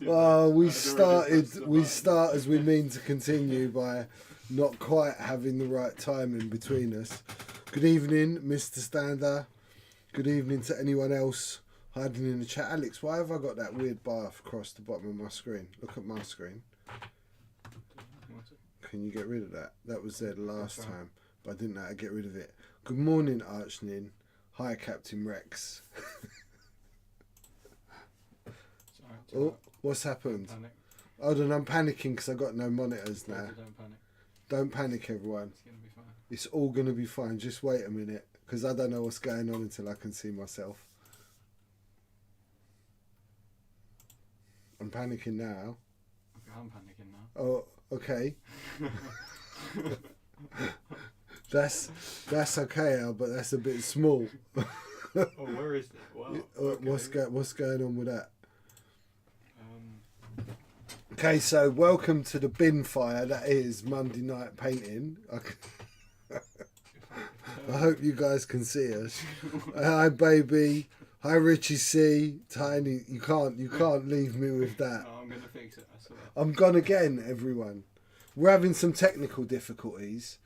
Well, we start as we mean to continue by not quite having the right timing between us. Good evening, Mr. Stander. Good evening to anyone else hiding in the chat. Alex, why have I got that weird bar across the bottom of my screen? Look at my screen. Can you get rid of that? That was there the last time, but I didn't know how to get rid of it. Good morning, Archnin. Hi, Captain Rex. Oh, what's happened? Hold on, I'm panicking because I've got no monitors now. Don't panic, everyone. It's going to be fine. It's all going to be fine. Just wait a minute because I don't know what's going on until I can see myself. I'm panicking now. Okay, I'm panicking now. Oh, okay. That's okay, Al, but that's a bit small. Oh, where is it? Wow. Okay. What's going on with that? Okay, so welcome to the bin fire that is Monday Night Painting. I hope you guys can see us. Hi, baby. Hi, Richie C. Tiny. You can't leave me with that. No, I'm gonna fix it. I swear. I'm gone again, everyone. We're having some technical difficulties.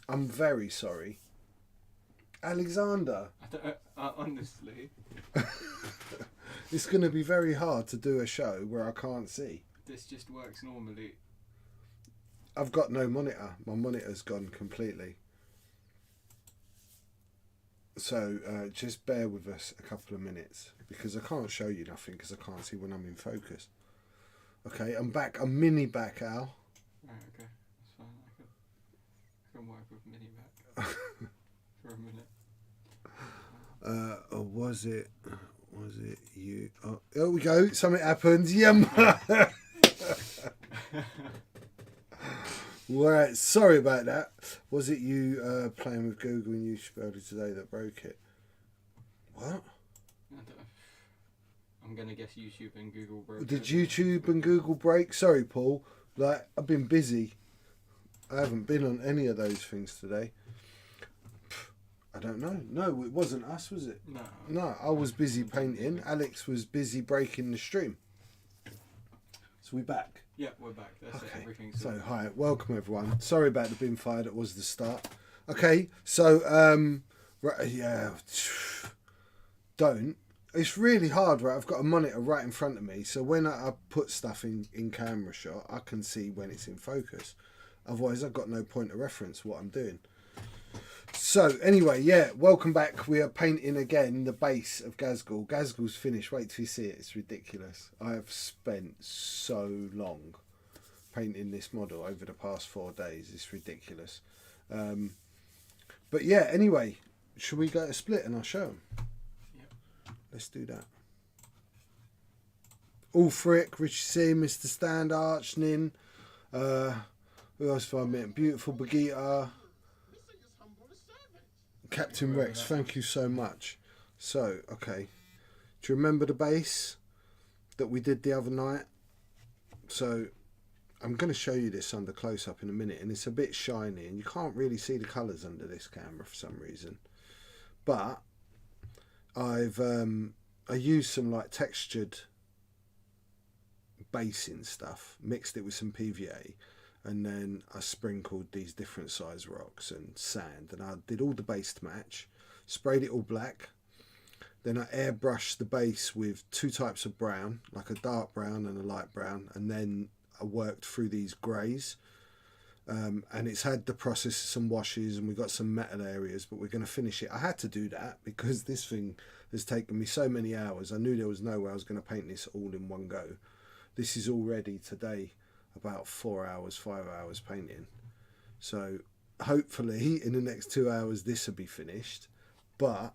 I'm very sorry. Alexander. Honestly. It's going to be very hard to do a show where I can't see. This just works normally. I've got no monitor. My monitor's gone completely. So just bear with us a couple of minutes because I can't show you nothing because I can't see when I'm in focus. Okay, I'm back. I'm mini back, Al. Right, okay. That's fine. I can work with mini back for a minute. Or was it you? Oh, there we go. Something happened. Yeah. Right, sorry about that. Was it you playing with Google and YouTube earlier today that broke it? What? I'm going to guess YouTube and Google broke it. Did YouTube and Google break? Sorry, Paul. Like, I've been busy. I haven't been on any of those things today. I don't know. No, it wasn't us, was it? No, I was busy painting. Alex was busy breaking the stream. So we back? Yeah, we're back. That's okay. Everything's so hi, welcome everyone. Sorry about the bin fire. That was the start. Okay, so right, yeah, don't. It's really hard, right? I've got a monitor right in front of me, so when I put stuff in camera shot, I can see when it's in focus. Otherwise, I've got no point of reference what I'm doing. So anyway, yeah, welcome back. We are painting again the base of Ghazghkull. Ghazghkull's finished. Wait till you see it. It's ridiculous. I have spent so long painting this model over the past 4 days. It's ridiculous. But yeah, anyway, should we go to split and I'll show them? Yep. Let's do that. Ulfric, Richie C, Mr. Stand, Archnin. Who else have I met? Beautiful Bagheeta. Captain Rex, thank you so much. So, okay. Do you remember the base that we did the other night? So, I'm going to show you this under close-up in a minute, and it's a bit shiny, and you can't really see the colours under this camera for some reason. But, I used some like textured basing stuff, mixed it with some PVA, and then I sprinkled these different size rocks and sand, and I did all the base to match, sprayed it all black, then I airbrushed the base with 2 types of brown, like a dark brown and a light brown, and then I worked through these greys, and it's had the process of some washes, and we've got some metal areas, but we're going to finish it. I had to do that because this thing has taken me so many hours. I knew there was no way I was going to paint this all in one go. This is already today about 4 hours, 5 hours painting. So hopefully in the next 2 hours this will be finished. But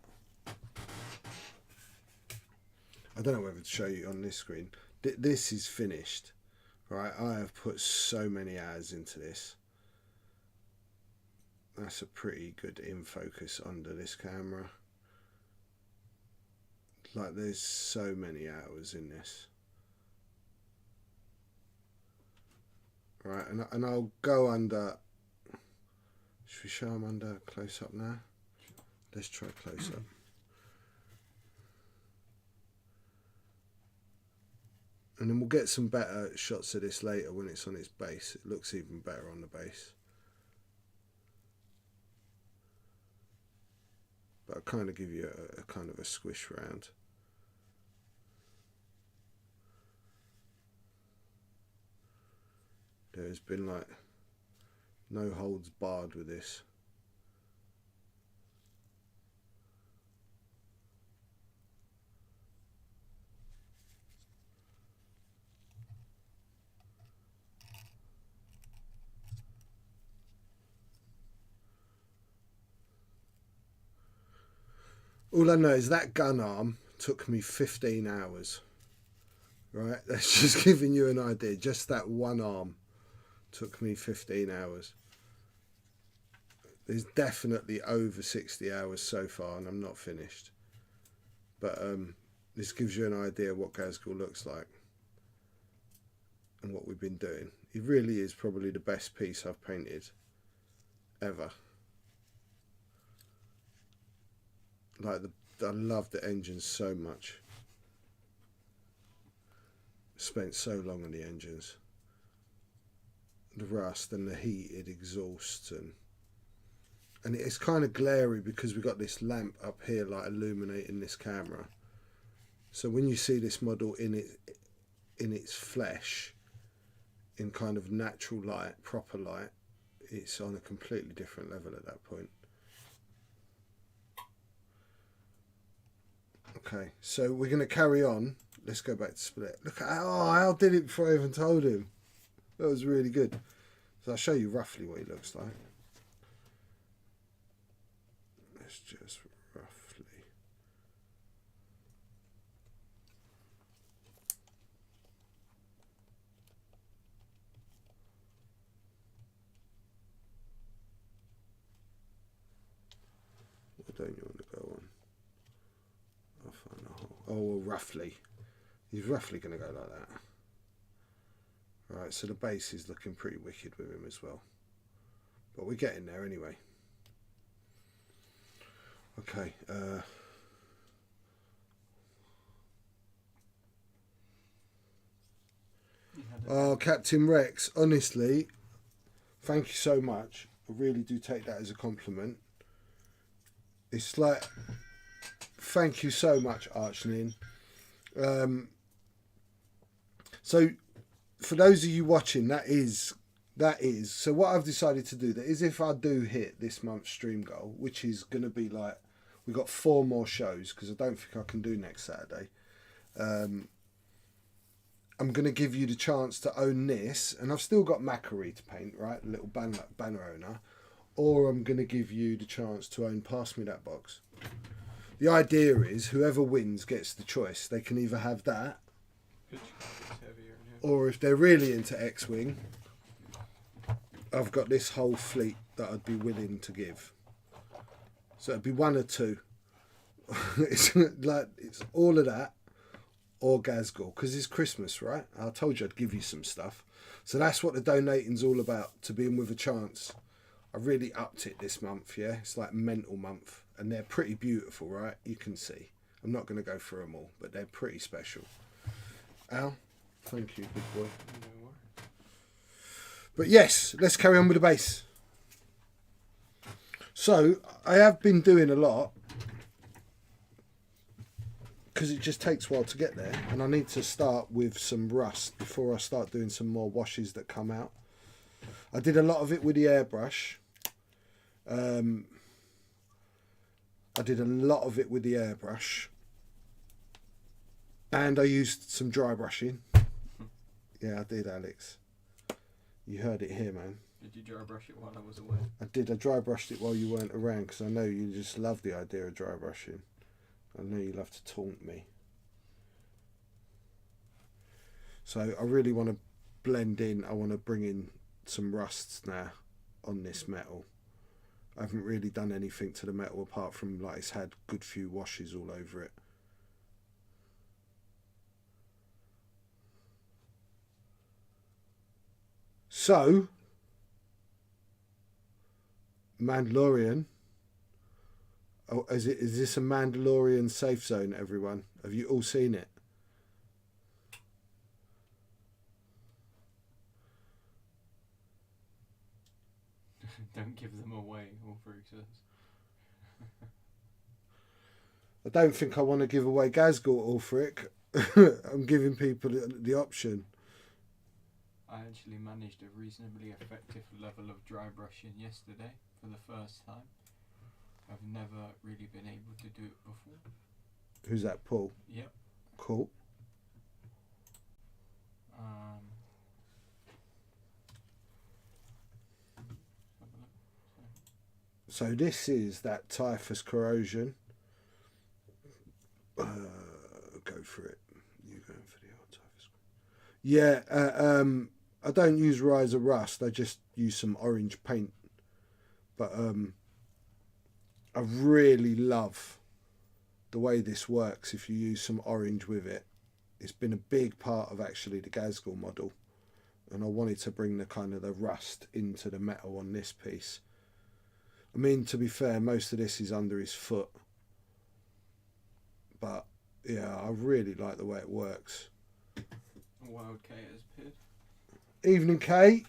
I don't know whether to show you on this screen. This is finished, right? I have put so many hours into this. That's a pretty good in focus under this camera. Like, there's so many hours in this. Right, and I'll go under. Should we show them under close up now? Let's try close up. And then we'll get some better shots of this later when it's on its base. It looks even better on the base. But I'll kind of give you a kind of a squish round. There's been like no holds barred with this. All I know is that gun arm took me 15 hours. Right? That's just giving you an idea. Just that one arm took me 15 hours. There's definitely over 60 hours so far, and I'm not finished. But this gives you an idea of what Ghazghkull looks like and what we've been doing. It really is probably the best piece I've painted ever. Like I love the engines so much. Spent so long on the engines. The rust and the heated exhausts and it's kind of glary because we've got this lamp up here like illuminating this camera. So when you see this model in its flesh, in kind of natural light, proper light, it's on a completely different level at that point. Okay, so we're going to carry on. Let's go back to Split. Look at Al did it before I even told him. That was really good. So I'll show you roughly what he looks like. Let's just roughly. What don't you want to go on? I'll find a hole. Oh, well, roughly. He's roughly going to go like that. Right, so the base is looking pretty wicked with him as well. But we're getting there anyway. Okay. Oh, Captain Rex, honestly, thank you so much. I really do take that as a compliment. It's like, thank you so much, Archnin. So, for those of you watching, that is. So what I've decided to do, that is if I do hit this month's stream goal, which is going to be like, we've got 4 more shows, because I don't think I can do next Saturday. I'm going to give you the chance to own this, and I've still got Macquarie to paint, right? A little banner owner. Or I'm going to give you the chance to own Pass Me That Box. The idea is whoever wins gets the choice. They can either have that, or if they're really into X-Wing, I've got this whole fleet that I'd be willing to give. So it'd be one or two. It's like, it's all of that or Ghazghkull, because it's Christmas, right? I told you I'd give you some stuff. So that's what the donating's all about, to be in with a chance. I really upped it this month, yeah? It's like mental month. And they're pretty beautiful, right? You can see. I'm not going to go through them all, but they're pretty special. Al, thank you, good boy. But yes, let's carry on with the base. So, I have been doing a lot, because it just takes a while to get there, and I need to start with some rust before I start doing some more washes that come out. I did a lot of it with the airbrush. And I used some dry brushing. Yeah, I did, Alex. You heard it here, man. Did you dry brush it while I was away? I did. I dry brushed it while you weren't around, because I know you just love the idea of dry brushing. I know you love to taunt me. So I really want to blend in. I want to bring in some rusts now on this metal. I haven't really done anything to the metal apart from, like, it's had good few washes all over it. So, Mandalorian. Oh, is this a Mandalorian safe zone, everyone? Have you all seen it? Don't give them away, Ulfric says. I don't think I want to give away Gazgort Ulfric. I'm giving people the option. I actually managed a reasonably effective level of dry brushing yesterday for the first time. I've never really been able to do it before. Who's that, Paul? Yep. Cool. So this is that Typhus Corrosion. Go for it. You going for the old Typhus? Yeah. I don't use Rise of Rust. I just use some orange paint. But I really love the way this works if you use some orange with it. It's been a big part of actually the Gazgul model, and I wanted to bring the kind of the rust into the metal on this piece. I mean, to be fair, most of this is under his foot, but yeah, I really like the way it works. Wild Kate has appeared. Evening, Kate.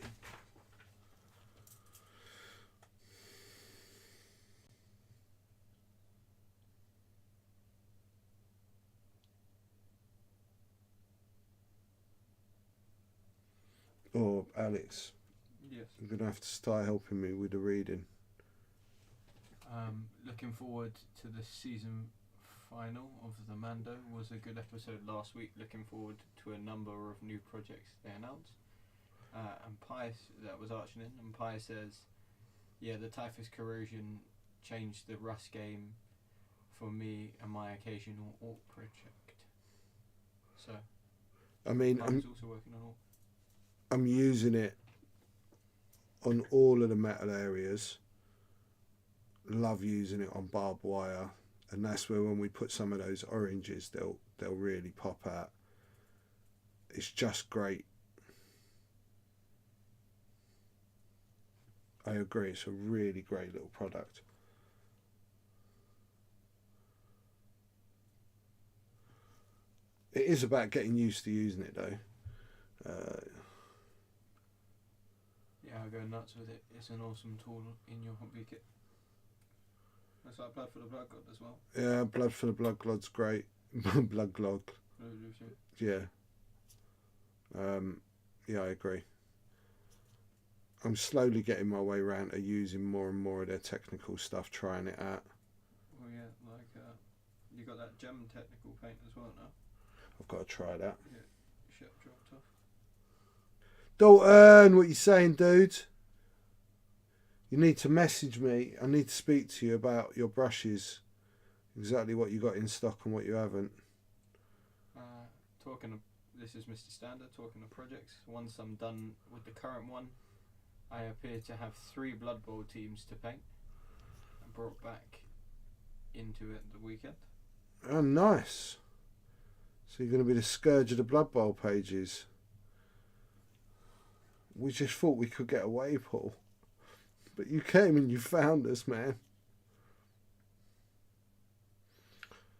Or Alex. Yes. You're going to have to start helping me with the reading. Looking forward to the season final of the Mando. Was a good episode last week. Looking forward to a number of new projects they announced. And Pi, that was Archinin, and Pi says, yeah, the Typhus Corrosion changed the Rust game for me and my occasional Orc project. So, I mean, Pi's also working on Orc. I'm using it on all of the metal areas. Love using it on barbed wire, and that's where when we put some of those oranges, they'll really pop out. It's just great. I agree, it's a really great little product. It is about getting used to using it though. Yeah, I go nuts with it. It's an awesome tool in your hobby kit. That's like Blood for the Blood God as well. Yeah, Blood for the Blood God's great. Blood Glog. Yeah. Yeah, I agree. I'm slowly getting my way around to using more and more of their technical stuff, trying it out. Well, yeah, like you got that gem technical paint as well now. I've got to try that. Yeah, ship dropped off. Dalton, what you saying, dude? You need to message me. I need to speak to you about your brushes. Exactly what you got in stock and what you haven't. This is Mr. Standard talking of projects. Once I'm done with the current one, I appear to have 3 Blood Bowl teams to paint. I brought back into it the weekend. Oh, nice. So you're going to be the scourge of the Blood Bowl pages. We just thought we could get away, Paul. But you came and you found us, man.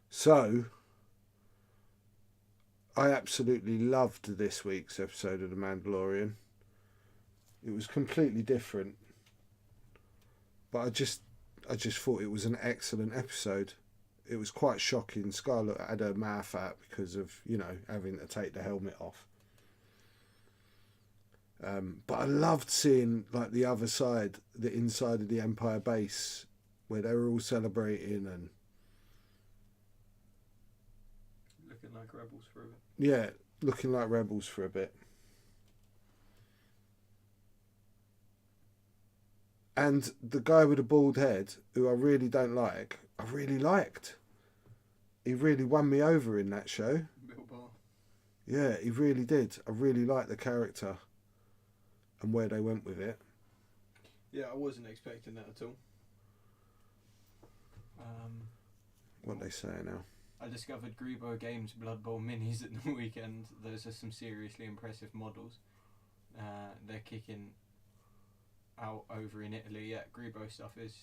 So, I absolutely loved this week's episode of The Mandalorian. It was completely different. But I just thought it was an excellent episode. It was quite shocking. Scarlett had her mouth out because of, having to take the helmet off. But I loved seeing the other side, the inside of the Empire base, where they were all celebrating and looking like rebels for a bit. Yeah, looking like rebels for a bit. And the guy with the bald head, who I really don't like, I really liked. He really won me over in that show. Bill Barr. Yeah, he really did. I really liked the character and where they went with it. Yeah, I wasn't expecting that at all. What they say now? I discovered Grebo Games Blood Bowl minis at the weekend. Those are some seriously impressive models. They're kicking out over in Italy. Yeah, Grebo stuff is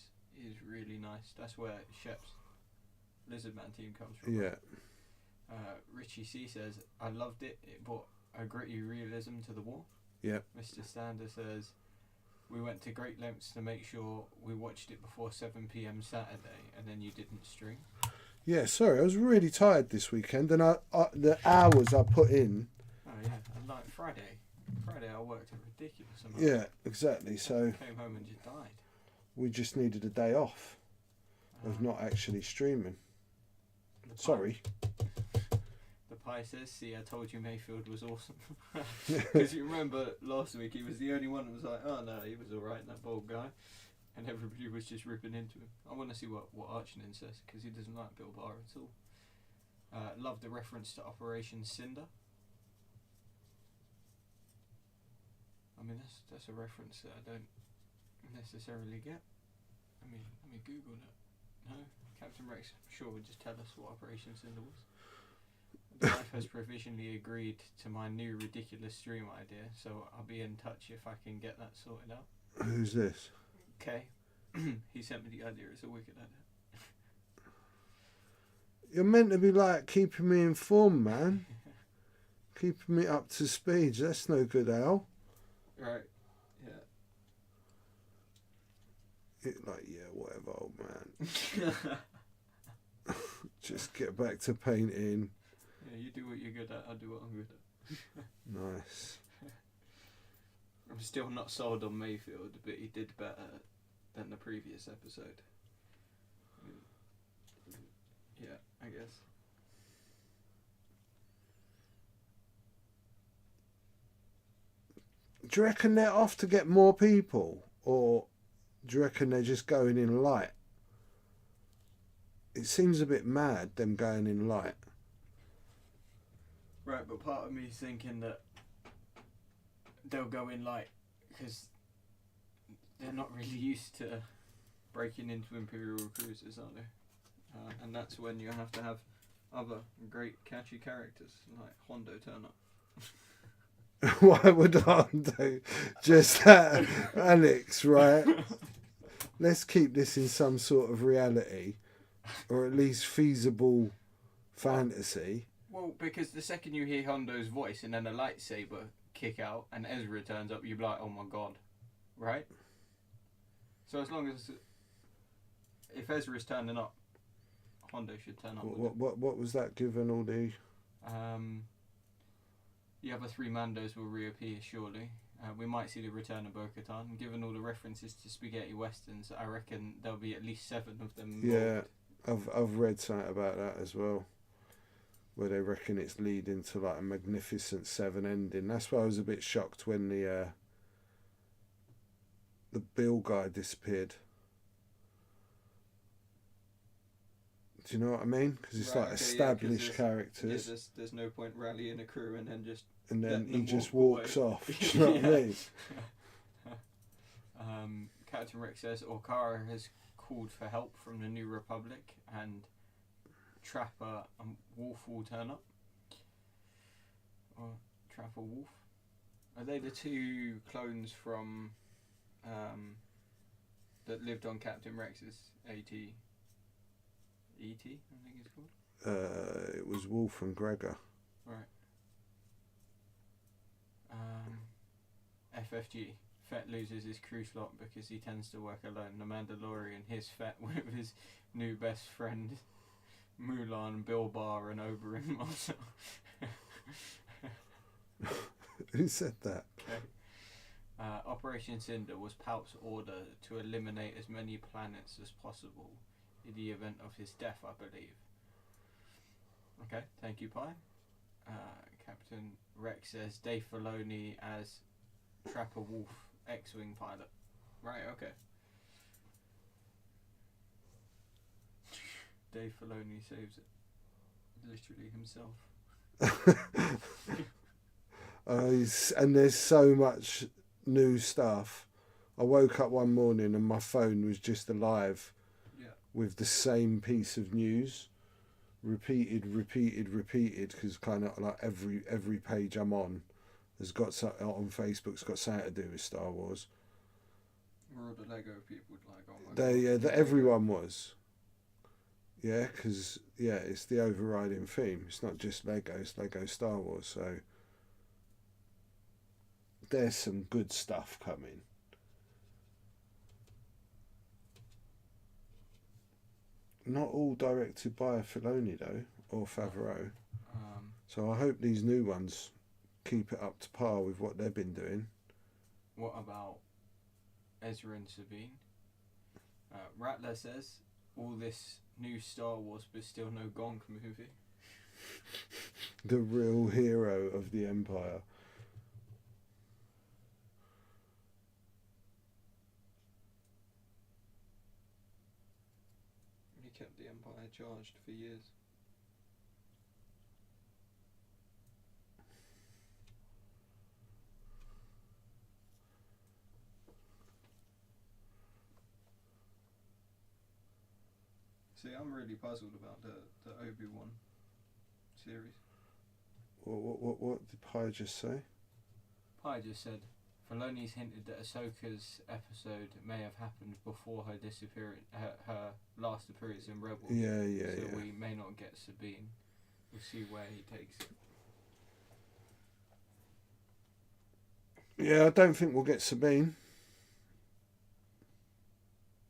really nice. That's where Shep's Lizardman team comes from. Yeah. Richie C says, I loved it. It brought a gritty realism to the war. Yeah. Mr. Stander says, we went to great lengths to make sure we watched it before 7 p.m. Saturday, and then you didn't stream. Yeah, sorry, I was really tired this weekend, and the hours I put in. Oh yeah, and like Friday I worked a ridiculous amount. Yeah, exactly. So came home and just died. We just needed a day off of not actually streaming. Sorry. The pie says, "See, I told you Mayfield was awesome." Because you remember last week he was the only one that was like, "Oh no, he was all right, that bold guy," and everybody was just ripping into him. I want to see what Archinin says, because he doesn't like Bill Barr at all. Love the reference to Operation Cinder. I mean, that's a reference that I don't necessarily get. I mean, let me Google it. No, Captain Rex, I'm sure, would just tell us what Operation Cinder was. The wife has provisionally agreed to my new ridiculous stream idea, so I'll be in touch if I can get that sorted out. Who's this? Okay. He sent me the idea. It's a wicked idea. You're meant to be like keeping me informed, man. Keeping me up to speed. That's no good, Al. Right. Yeah. Whatever, old man. Just get back to painting. Yeah, you do what you're good at. I do what I'm good at. Nice. I'm still not sold on Mayfield, but he did better than the previous episode. Yeah, I guess. Do you reckon they're off to get more people, or do you reckon they're just going in light? It seems a bit mad, them going in light. Right, but part of me is thinking that they'll go in light because they're not really used to breaking into Imperial cruisers, are they? And that's when you have to have other great catchy characters like Hondo turn up. Why would Hondo? Just that, Alex, right? Let's keep this in some sort of reality, or at least feasible fantasy. Well, because the second you hear Hondo's voice and then a lightsaber kick out and Ezra turns up, you'll be like, oh my god, right? So as long as if Ezra's turning up, Hondo should turn up. What was that given all the? The other three Mandos will reappear shortly. We might see the return of Bo-Katan. Given all the references to spaghetti westerns, I reckon there'll be at least 7 of them involved. Yeah, I've read something about that as well, where they reckon it's leading to like a Magnificent 7 ending. That's why I was a bit shocked when the Bill guy disappeared. Do you know what I mean? Because it's like established characters. Yeah, there's no point rallying a crew and then just. And then he just walks off. Do you know what I mean? Captain Rex says Okara has called for help from the New Republic, and Trapper and Wolf will turn up. Or Trapper Wolf. Are they the 2 clones from that lived on Captain Rex's AT? ET, I think it's called. It was Wolf and Gregor. Right. FFG. Fett loses his crew slot because he tends to work alone. The Mandalorian, his Fett with his new best friend, Mulan, Bill Barr, and Oberyn Marcel. Who said that? Okay. Operation Cinder was Palp's order to eliminate as many planets as possible in the event of his death, I believe. Okay, thank you, Pi. Captain Rex says Dave Filoni as Trapper Wolf, X-Wing pilot. Right, okay. Dave Filoni saves it. Literally himself. And there's so much new stuff. I woke up one morning and my phone was just alive with the same piece of news, repeated, because kind of like every page I'm on has got something on Facebook's got something to do with Star Wars. Were all the Lego people like, oh my god. Yeah, everyone was. Yeah, because it's the overriding theme. It's not just Lego, it's Lego Star Wars. So there's some good stuff coming. not all directed by Filoni though, or Favreau. Um, So I hope these new ones keep it up to par with what they've been doing. what about Ezra and Sabine? Rattler says all this new Star Wars, but still no Gonk movie. The real hero of the Empire. He kept the Empire charged for years. See, I'm really puzzled about the Obi-Wan series. What did Pi just say? Pi just said, Filoni's hinted that Ahsoka's episode may have happened before her disappearance, her last appearance in Rebels. So we may not get Sabine. We'll see where he takes it. Yeah, I don't think we'll get Sabine.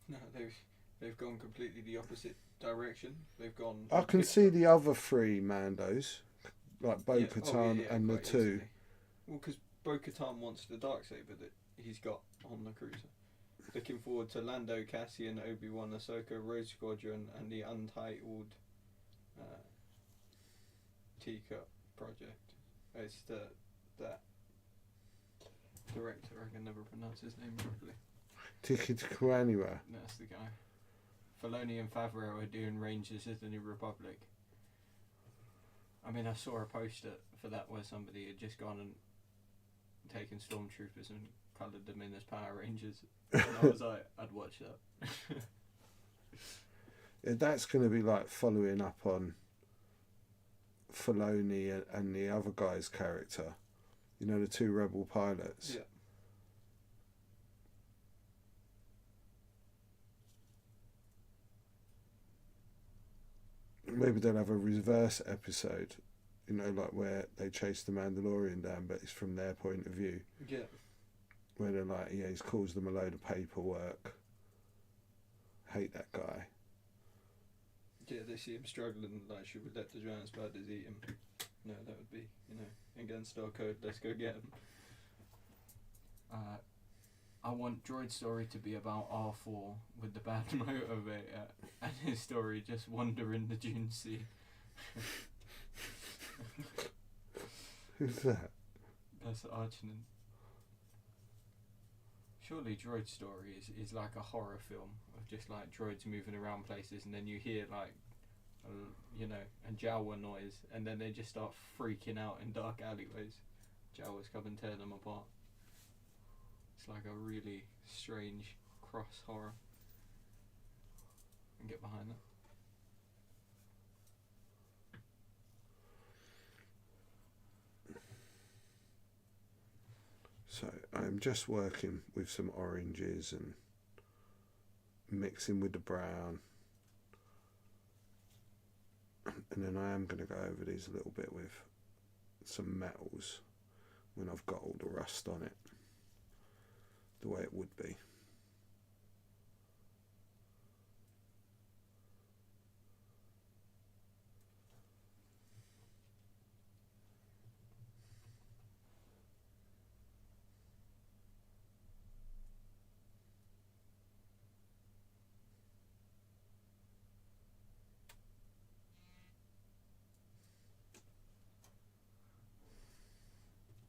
No, they've gone completely the opposite direction. They've gone. I can see the other three Mandos, like Bo-Katan and the two. Easily. Well, because Bo-Katan wants the Darksaber that he's got on the cruiser. Looking forward to Lando, Cassian, Obi-Wan, Ahsoka, Rogue Squadron, and the Untitled Teacup project. It's that director. I can never pronounce his name properly. Ticket Kwanira. That's the guy. Filoni and Favreau are doing Rangers of the New Republic. I mean, I saw a poster for that where somebody had just gone and taken stormtroopers and coloured them in as Power Rangers. And I was like, I'd watch that. Yeah, that's going to be like following up on Filoni and the other guy's character. You know, the two rebel pilots. Yeah. Maybe they'll have a reverse episode, you know, like where they chase the Mandalorian down, but it's from their point of view. Yeah. Where they're like, yeah, he's caused them a load of paperwork. Hate that guy. Yeah, they see him struggling, like, should we let the giant spiders eat him? No, that would be, against our code, let's go get him. I want Droid Story to be about R4 with the bad motivator and his story just wandering the Dune Sea. Who's that? That's Archinin. Surely Droid Story is like a horror film of just like droids moving around places, and then you hear like, a Jawa noise, and then they just start freaking out in dark alleyways. Jawas come and tear them apart. It's like a really strange cross horror. I can get behind that. So I'm just working with some oranges and mixing with the brown. And then I am going to go over these a little bit with some metals when I've got all the rust on it, the way it would be.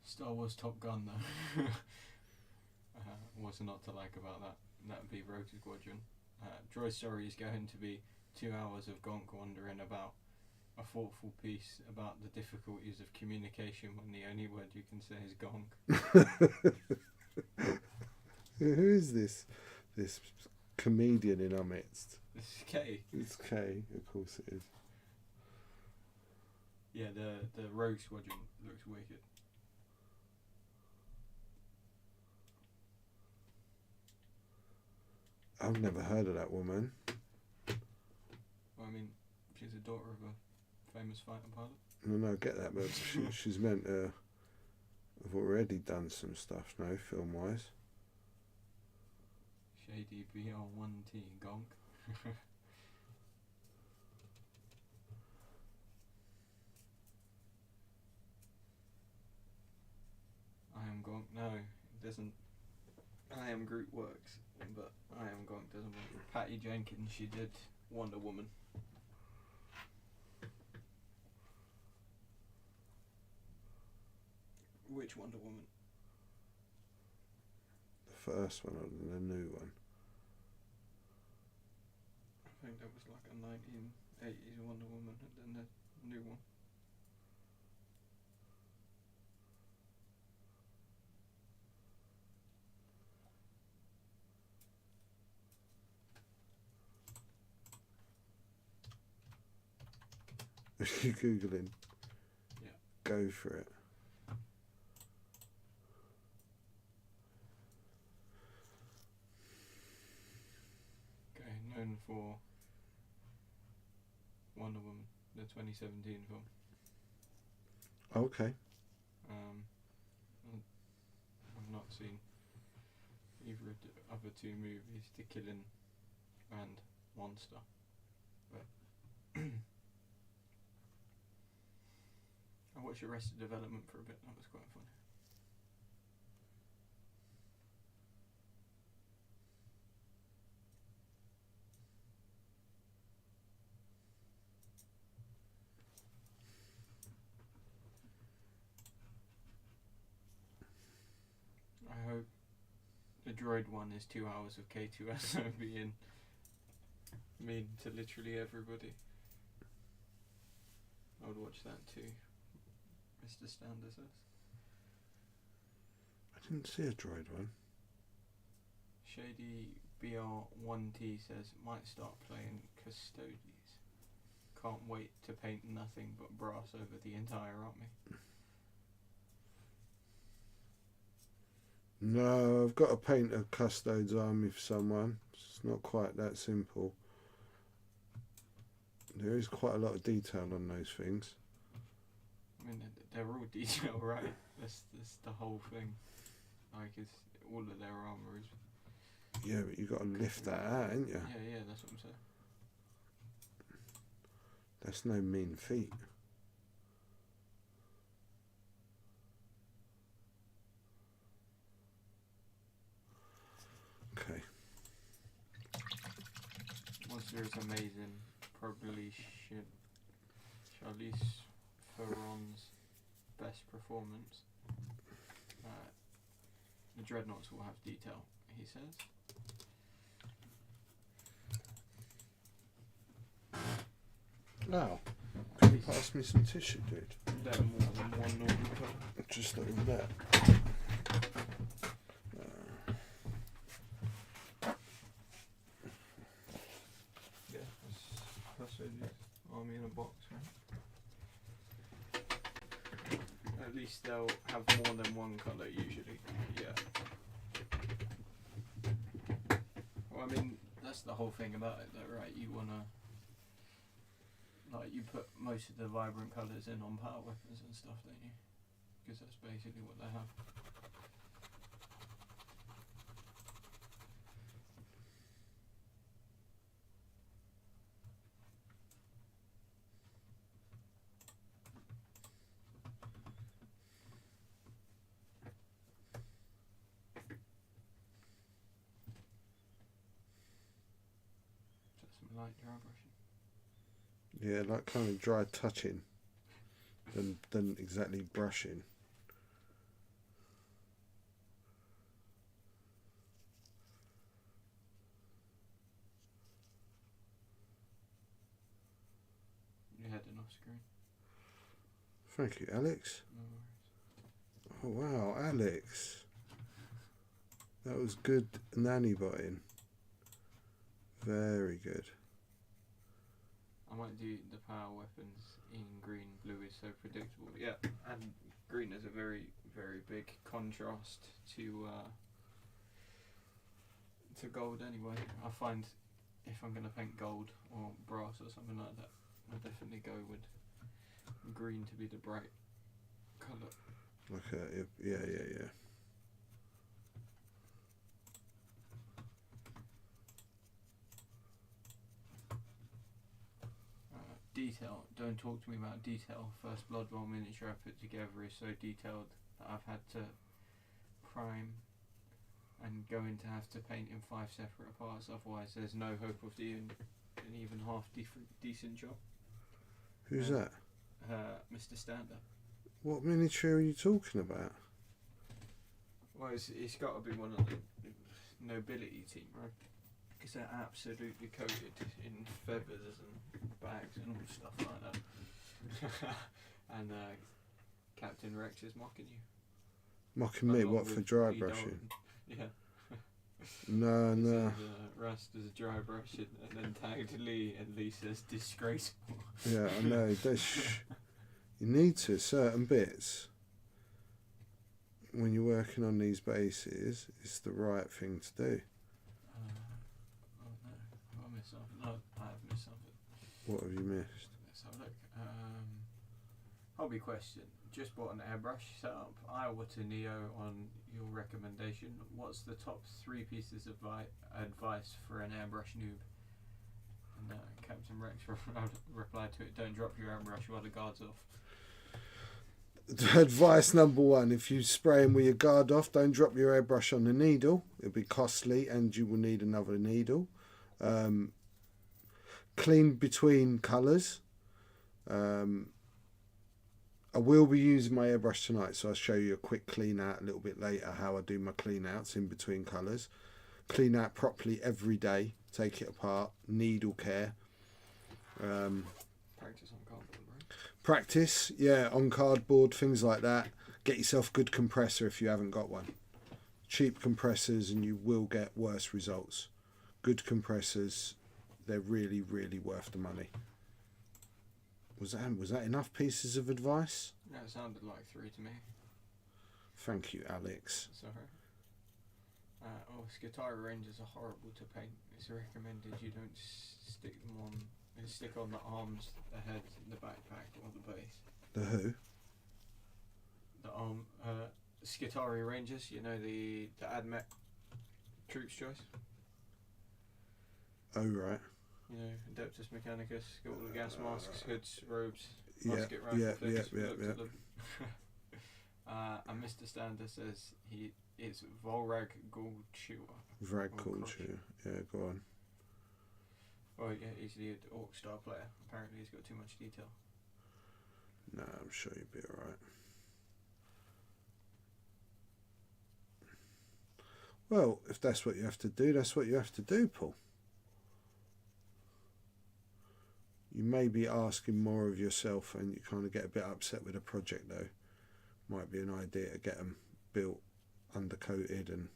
Star Wars Top Gun though. What's not to like about that? That would be Rogue Squadron. Droid Story is going to be 2 hours of Gonk wandering about a thoughtful piece about the difficulties of communication when the only word you can say is Gonk. Who is this comedian in our midst? This is Kay. It's Kay, of course it is. Yeah, the Rogue Squadron looks wicked. I've never heard of that woman. Well, I mean, she's a daughter of a famous fighter pilot. No, I get that, but she's meant to have already done some stuff, no, film-wise. Shady BR1T Gonk. Gonk. No, it doesn't. I Am Groot works, but I Am Gonk doesn't work. Patty Jenkins, she did Wonder Woman. Which Wonder Woman? The first one or the new one? I think that was like a 1980s Wonder Woman, and then the new one. If you're Googling, Yeah. Go for it. Okay, known for Wonder Woman, the 2017 film. Okay. I've not seen either of the other two movies, The Killing and Monster, but I watched Arrested Development for a bit. That was quite funny. I hope the droid one is 2 hours of K2SO being mean to literally everybody. I would watch that too, Mr. Standard says. I didn't see a droid one. Shady BR1T says, might start playing Custodies. Can't wait to paint nothing but brass over the entire army. No, I've got to paint a Custodes army for someone. It's not quite that simple. There is quite a lot of detail on those things. I mean, they're all detail, right? That's the whole thing. Like, it's all of their armour is... Yeah, but you've got to lift that out, ain't you? Yeah, that's what I'm saying. That's no mean feat. Okay. Monster is amazing. Probably Charlize Theron's best performance. The Dreadnoughts will have detail, he says. Now, can you pass me some tissue, dude? They're more than one normal colour. Just over there. Yeah, that's army in a box, right? At least they'll have more than one colour usually. Yeah. Well, I mean, that's the whole thing about it, though, right? You wanna, like, you put most of the vibrant colours in on power weapons and stuff, don't you? Because that's basically what they have. Light dry brushing. Yeah, like kind of dry touching than exactly brushing. You're heading off screen. Thank you, Alex. No worries. Oh wow, Alex. That was good nanny botting. Very good. I might do the power weapons in green. Blue is so predictable. Yeah, and green is a very, very big contrast to gold anyway. I find if I'm going to paint gold or brass or something like that, I'll definitely go with green to be the bright colour. Okay, yeah. Detail. Don't talk to me about detail. First Blood Bowl miniature I put together is so detailed that I've had to crime and going to have to paint in 5 separate parts, otherwise there's no hope of doing an even half decent job. Who's that? Mr. Stander. What miniature are you talking about? Well, it's got to be one of the nobility team, right? Because they're absolutely coated in feathers and bags and all stuff like that. And Captain Rex is mocking you. Mocking me? What, for dry brushing? Yeah. No. Rust as dry brushing, and then tagged Lee, and Lee says disgraceful. Yeah, I know. You need to, certain bits, when you're working on these bases, it's the right thing to do. Oh no, have I missed something? No, I have missed something. What have you missed? Let's have a look. Hobby question. Just bought an airbrush setup. Iowa to Neo on your recommendation. What's the top 3 pieces of advice for an airbrush noob? And Captain Rex replied to it, don't drop your airbrush while the guard's off. Advice number 1, if you spray them with your guard off, don't drop your airbrush on the needle. It'll be costly and you will need another needle. Clean between colours. I will be using my airbrush tonight, so I'll show you a quick clean out a little bit later, how I do my clean outs in between colours. Clean out properly every day, take it apart, needle care. Practice on cardboard, right? Practice, yeah, on cardboard, things like that. Get yourself a good compressor if you haven't got one. Cheap compressors and you will get worse results. Good compressors, they're really, really worth the money. Was that enough pieces of advice? Yeah, it sounded like 3 to me. Thank you, Alex. Sorry. Skitari ranges are horrible to paint. It's recommended you don't stick them on. Stick on the arms, the head, the backpack, or the base. The who? The arm. Skitari Rangers. You know the AdMech troops choice. Oh right. You know, Adeptus Mechanicus, got all the gas masks, hoods, robes, Yeah, musket rifle, yeah. And Mr. Stander says it's Volrag Gulchewer. Vrag Culture. Yeah, go on. Oh yeah, he's the Orc star player. Apparently he's got too much detail. No, I'm sure you'll be alright. Well, if that's what you have to do, that's what you have to do, Paul. You may be asking more of yourself and you kind of get a bit upset with a project though. Might be an idea to get them built, undercoated, and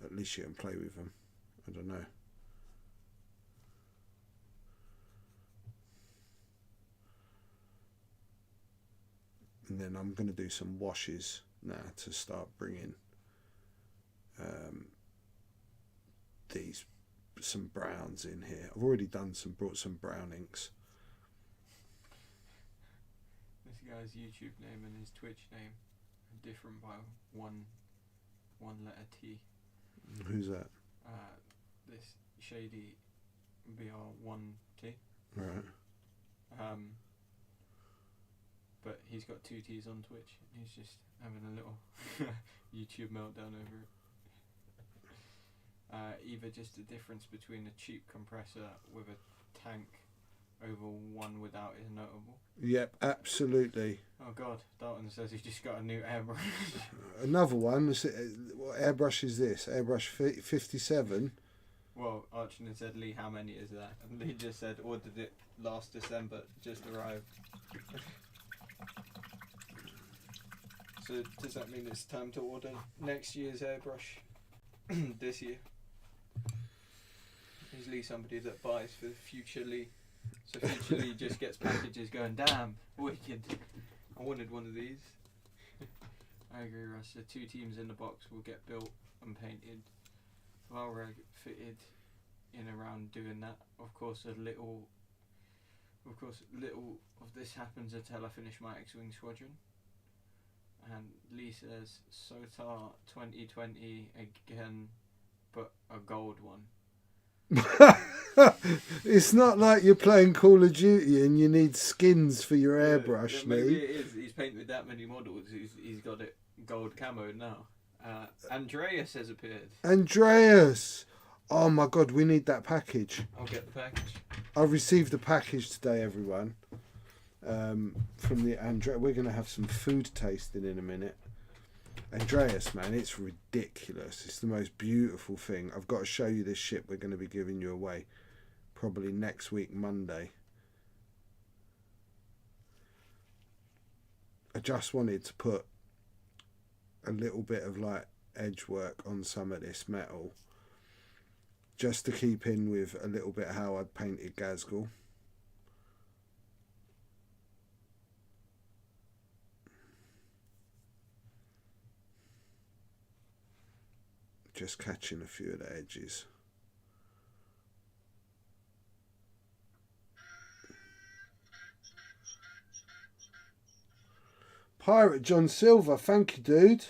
at least you can play with them. I don't know. And then I'm going to do some washes now to start bringing some browns in here. I've already brought some brown inks. This guy's YouTube name and his Twitch name are different by one letter T. Who's that? This shady BR1T. Right. But he's got 2 T's on Twitch. He's just having a little YouTube meltdown over it. Either just the difference between a cheap compressor with a tank over one without is notable. Yep, absolutely. Oh God, Dalton says he's just got a new airbrush. Another one. What airbrush is this? Airbrush 57. Well, Archie said, Lee, how many is that? And Lee just said, ordered it last December, just arrived. So does that mean it's time to order next year's airbrush this year? Is Lee somebody that buys for future Lee? So future Lee just gets packages going, damn, wicked. I wanted one of these. I agree, Russ. The 2 teams in the box will get built and painted. Valreg fitted in around doing that. Of course, little of this happens until I finish my X-Wing squadron. And Lee says, SOTAR 2020 again, but a gold one. It's not like you're playing Call of Duty and you need skins for your airbrush, maybe Lee. it is. He's painted with that many models. He's got it gold camo now. Andreas has appeared. Andreas! Oh my god, we need that package. I'll get the package. I've received a package today, everyone. From the Andreas. We're going to have some food tasting in a minute. Andreas, man, it's ridiculous. It's the most beautiful thing. I've got to show you this ship we're going to be giving you away. Probably next week, Monday. I just wanted to put a little bit of like edge work on some of this metal. Just to keep in with a little bit how I'd painted Gazgul. Just catching a few of the edges. Pirate John Silver, thank you, dude.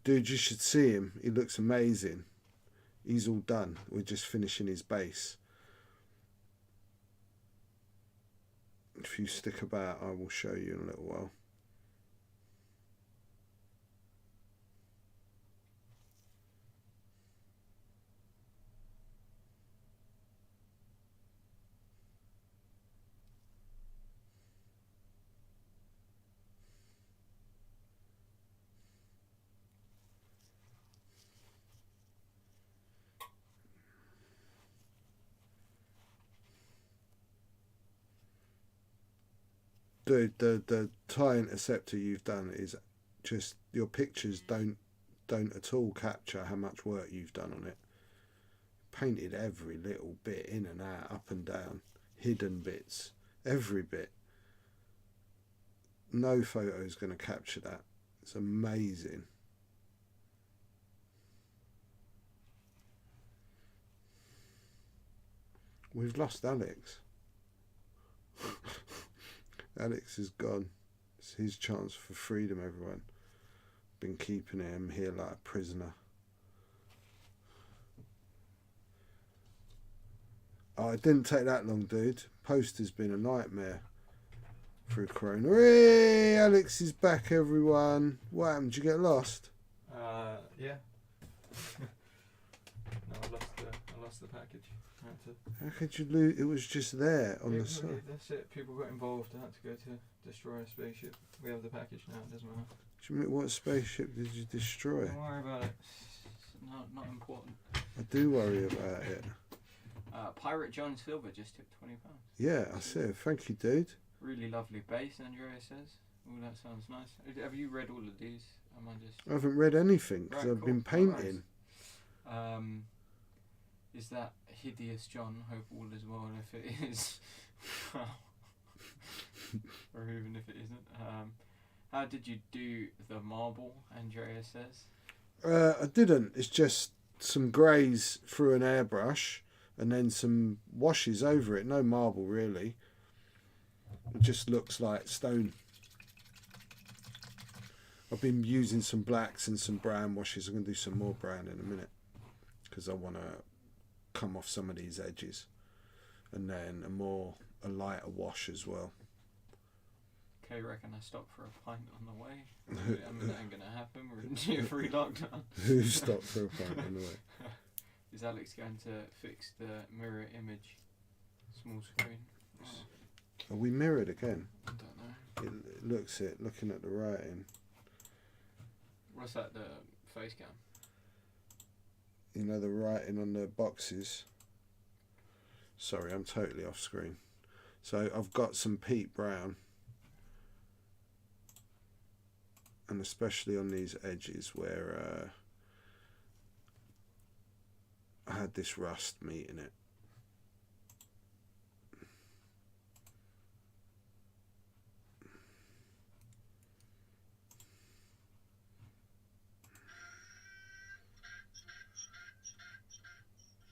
Dude, you should see him. He looks amazing. He's all done. We're just finishing his base. If you stick about, I will show you in a little while. Dude, the tie interceptor you've done is just, your pictures don't at all capture how much work you've done on it. Painted every little bit in and out, up and down, hidden bits, every bit. No photo is going to capture that. It's amazing. We've lost Alex. Alex is gone. It's his chance for freedom, everyone. Been keeping him here like a prisoner. Oh, it didn't take that long, dude. Post has been a nightmare through Corona. Hey, Alex is back, everyone. What happened? Did you get lost? Yeah. No, I lost the package. How could you lose? It was just there on the side. That's it. People got involved. I had to go to destroy a spaceship. We have the package now. It doesn't matter. Do you mean, what spaceship did you destroy? Don't worry about it. It's not important. I do worry about it. Pirate John Silver just tipped £20. Yeah, I said, thank you, dude. Really lovely base, Andrea says. Oh, that sounds nice. Have you read all of these? Am I just... I haven't read anything because Right, I've cool. been painting. Is that Hideous John? Hope all is well, and if it is, or even if it isn't. How did you do the marble? Andrea says. I didn't. It's just some greys through an airbrush and then some washes over it. No marble, really. It just looks like stone. I've been using some blacks and some brown washes. I'm going to do some more brown in a minute because I want to come off some of these edges, and then a lighter wash as well. Okay, reckon I stop for a pint on the way. I mean, that ain't gonna happen. We're in tier 3 lockdown. Who stopped for a pint on the way? Is Alex going to fix the mirror image small screen? Are we mirrored again? I don't know. It looks it. Looking at the writing. What's that? The face cam. You know, the writing on the boxes. Sorry, I'm totally off screen. So I've got some peat brown, and especially on these edges where I had this rust meeting it.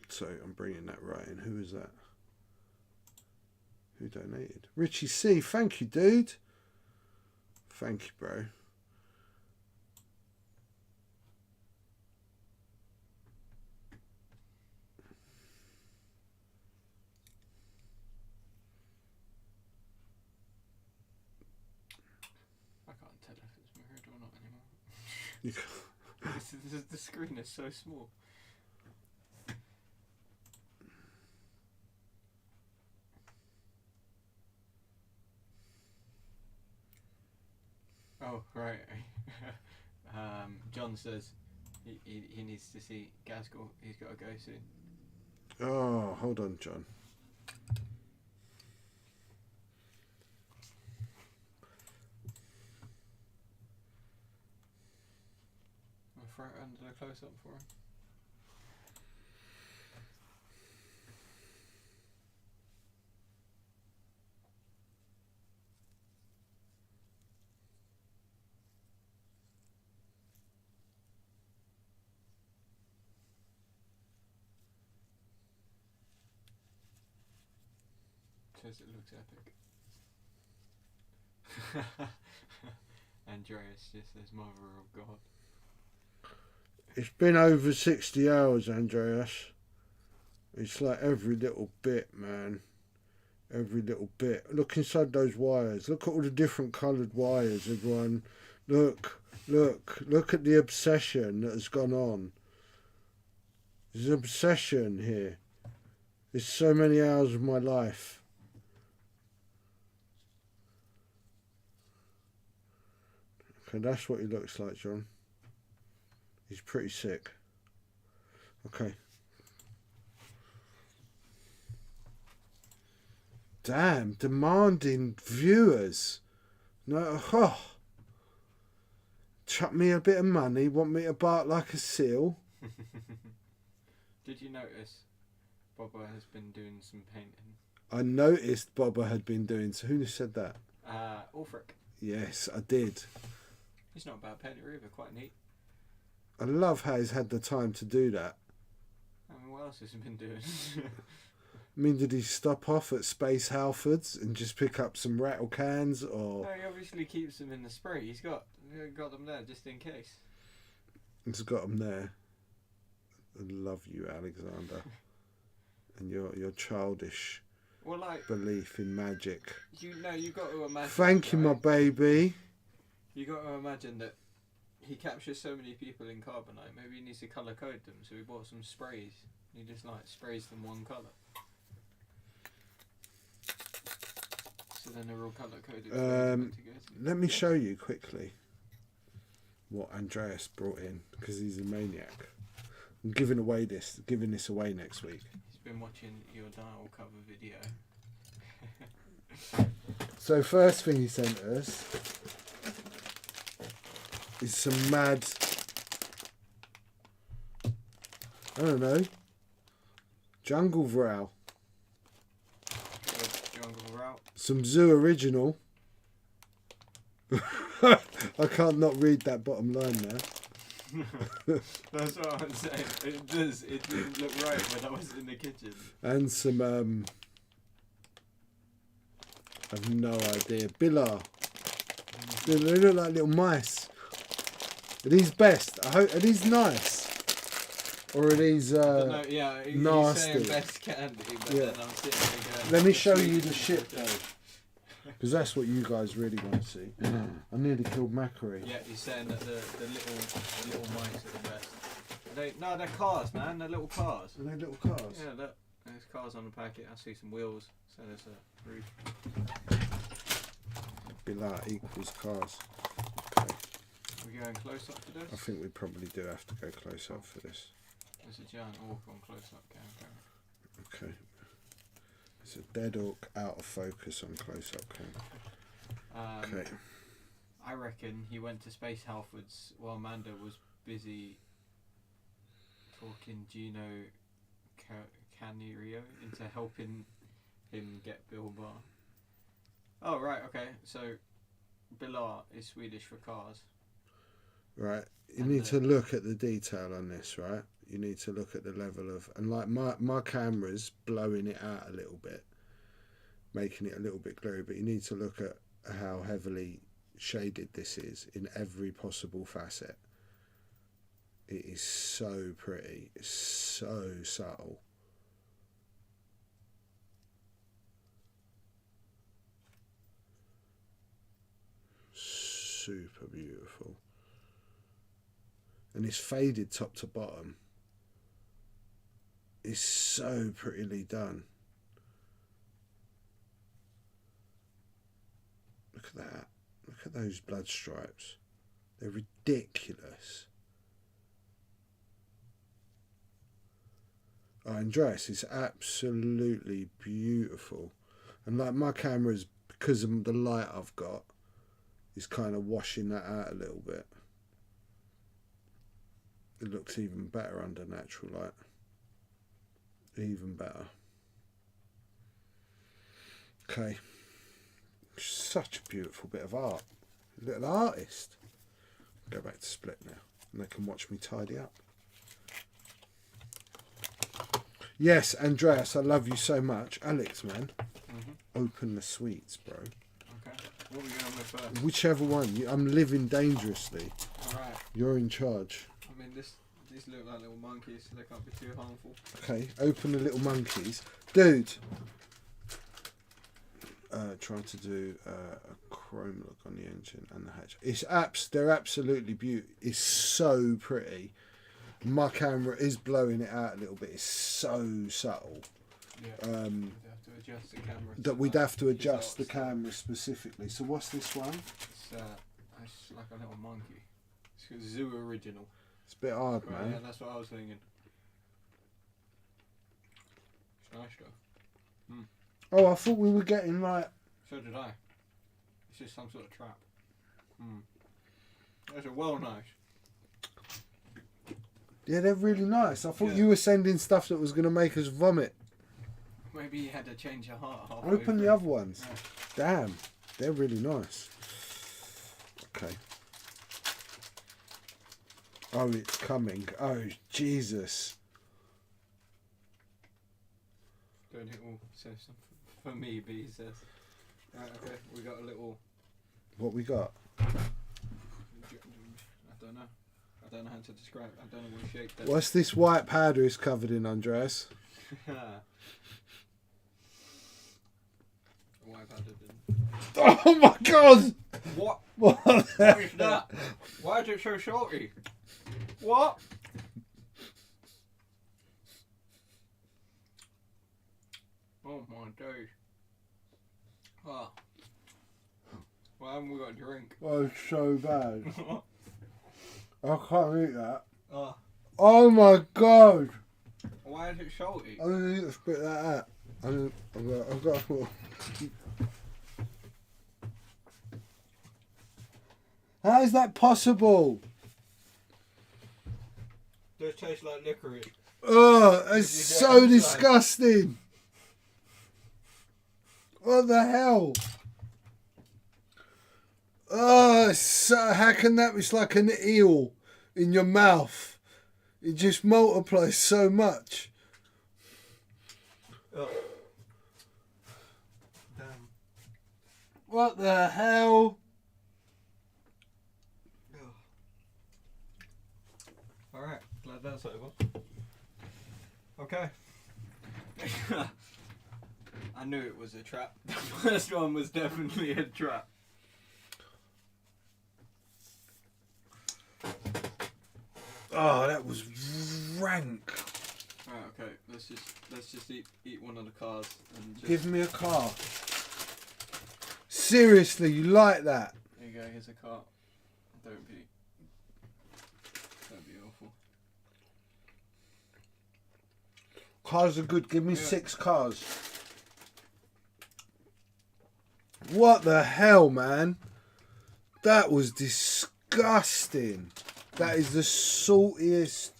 So I'm bringing that right in. Who is that? Who donated? Richie C. Thank you, dude. Thank you, bro. I can't tell if You can't. The screen is so small. Oh, right. John says he needs to see Gaskell. He's got to go soon. Oh, hold on, John. I'll throw it under the close-up for him. Says it looks epic. Andreas just says, Mother of God. It's been over 60 hours, Andreas. It's like every little bit, man. Every little bit. Look inside those wires. Look at all the different coloured wires, everyone. Look at the obsession that has gone on. There's an obsession here. There's so many hours of my life. Okay, that's what he looks like, John. He's pretty sick. Okay. Damn, demanding viewers. No, chuck me a bit of money, want me to bark like a seal. Did you notice Bobber has been doing some painting? I noticed Bobber had been doing. So who said that? Ulfric. Yes, I did. He's not a bad painter either, quite neat. I love how he's had the time to do that. I mean, what else has he been doing? I mean, did he stop off at Space Halfords and just pick up some rattle cans, or? No, he obviously keeps them in the spray. He's got them there just in case. He's got them there. I love you, Alexander, and your childish belief in magic. You got to imagine. Thank you, my baby. You got to imagine that he captures so many people in carbonite. Maybe he needs to colour code them, so he bought some sprays. He just sprays them one colour. So then they're all colour coded. Let me show you quickly what Andreas brought in, because he's a maniac. I'm giving this away next week. He's been watching your dial cover video. So first thing he sent us is some mad, I don't know, jungle vrow. Jungle vrow. Some zoo original. I can't not read that bottom line now. That's what I'm saying. It didn't look right when I was in the kitchen. And some I've no idea. Billar. They look like little mice. Are these best? Are these nice? Or are these no, yeah, nasty? You're saying best candy, but then I'm sitting there going, let me show you the shit though. Because that's what you guys really want to see. I nearly killed Macquarie. Yeah, he's saying that the little mice are the best. They're cars, man. They're little cars. Are they little cars? Yeah, look. There's cars on the packet. I see some wheels. So there's a roof. Billar equals cars. Okay. Are we going close up for this? I think we probably do have to go close up for this. There's a giant orc on close up cam. Okay. It's a dead orc out of focus on close up cam. Okay. I reckon he went to Space Halfords while Mando was busy talking Gino Canirio into helping him get Bill Bar. Oh, right, okay. So, Billar is Swedish for cars. Right. You need to look at the detail on this, right? You need to look at the level of... And like my camera's blowing it out a little bit, making it a little bit glary, but you need to look at how heavily shaded this is in every possible facet. It is so pretty. It's so subtle. Super beautiful. and it's faded top to bottom. It's so prettily done. Look at that. Look at those blood stripes. They're ridiculous. Oh, Andreas is absolutely beautiful. And like my camera's, because of the light I've got, is kind of washing that out a little bit. It looks even better under natural light. Even better. Okay. Such a beautiful bit of art. Little artist. Go back to split now, and they can watch me tidy up. Yes, Andreas, I love you so much. Alex, man, open the sweets, bro. Okay. What are we going with first? Whichever one. I'm living dangerously. Alright. You're in charge. I mean, these look like little monkeys, so they can't be too harmful. Okay, open the little monkeys. Dude! Trying to do a chrome look on the engine and the hatch. They're absolutely beautiful. It's so pretty. My camera is blowing it out a little bit. It's so subtle. Yeah. We'd have to adjust the camera. That we'd have to adjust the camera specifically. So what's this one? It's like a little monkey. It's a Zoo original. It's a bit hard, man. Yeah, that's what I was thinking. It's nice though. Oh, I thought we were getting like... So did I. It's just some sort of trap. Those are well nice. Yeah, they're really nice. I thought you were sending stuff that was going to make us vomit. Maybe you had to change your heart halfway Open through. the other ones. Yeah. Damn, they're really nice. Okay. Oh, it's coming. Oh, Jesus. Don't it all say something for me, B says. Right, okay, we got a little... What we got? I don't know. I don't know how to describe it. I don't know what shape that What's this white powder is covered in, Andreas? Why have I did Oh my God! What? What What is that? Why is it so salty? What? Oh my days. Oh. Why haven't we got a drink? Oh, it's so bad. I can't eat that. Oh. Oh my God! Why is it salty? I'm going to need to spit that out. I've got How is that possible? Does it taste like licorice? Oh, it's You get so inside. disgusting. What the hell? Oh, it's so, how can that be? It's like an eel in your mouth. It just multiplies so much. Oh. Damn. What the hell? Alright, glad that's over. Okay. I knew it was a trap. The first one was definitely a trap. Oh, that was rank. Alright, okay, let's just eat one of the cars and just Give me a car. Seriously, you like that? There you go, here's a car. Don't be awful. Cars are good. Give me Yeah. 6 cars. What the hell, man? That was disgusting. That is the saltiest,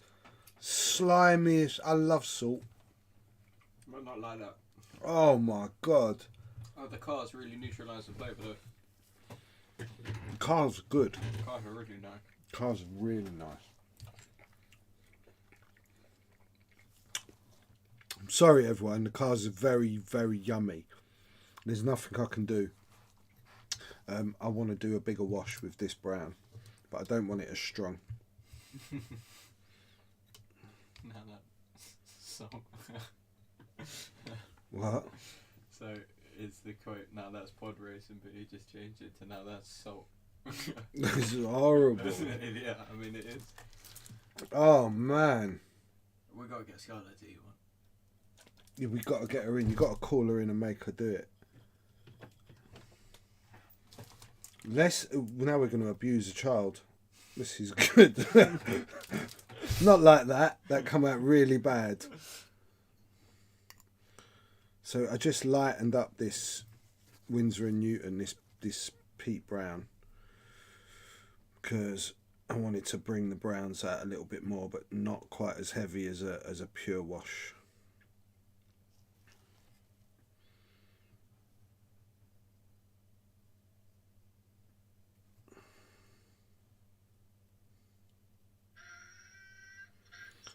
slimiest. I love salt. Might not like that. Oh my God. Oh, the cars really neutralise the flavour though. Cars are good. The cars are really nice. Cars are really nice. I'm sorry, everyone. The cars are very, very yummy. There's nothing I can do. I want to do a bigger wash with this brown, but I don't want it as strong. Now that so What? so it's the quote. Now that's pod racing, but he just changed it to now that's salt. This is horrible. Yeah, I mean it is. Oh man. We gotta get Scarlett to eat one. Yeah, we got to get her in. You got to call her in and make her do it. Now we're going to abuse a child. This is good. Not like that. That come out really bad. So I just lightened up this Winsor and Newton, this peat brown, because I wanted to bring the browns out a little bit more, but not quite as heavy as a pure wash.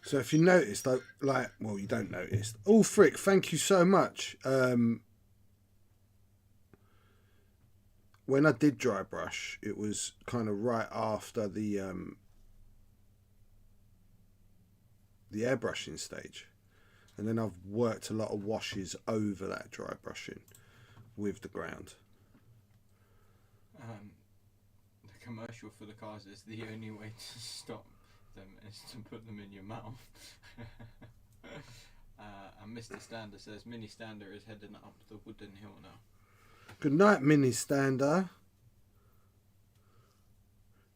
So if you notice, well, you don't notice. Oh, frick, thank you so much. When I did dry brush, it was kind of right after the airbrushing stage. And then I've worked a lot of washes over that dry brushing with the ground. The commercial for the cars is the only way to stop them is to put them in your mouth. And Mr. Stander says Mini Stander is heading up the wooden hill now. Good night, Mini Stander.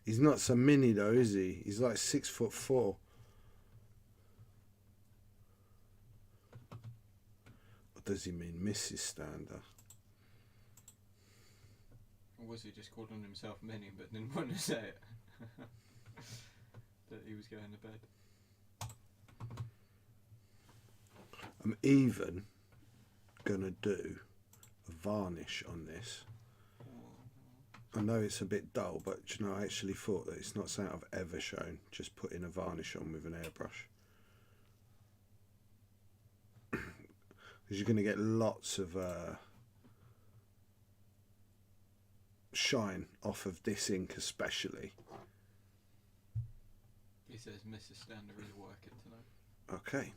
He's not so mini though, is he? He's like 6'4". Or does he mean Mrs. Stander? Or was he just calling himself Mini but didn't want to say it? That he was going to bed. I'm even gonna do a varnish on this. I know it's a bit dull, but you know, I actually thought that it's not something I've ever shown, just putting a varnish on with an airbrush. Because you're going to get lots of shine off of this ink especially. He says Mrs. Stander is working tonight. Okay.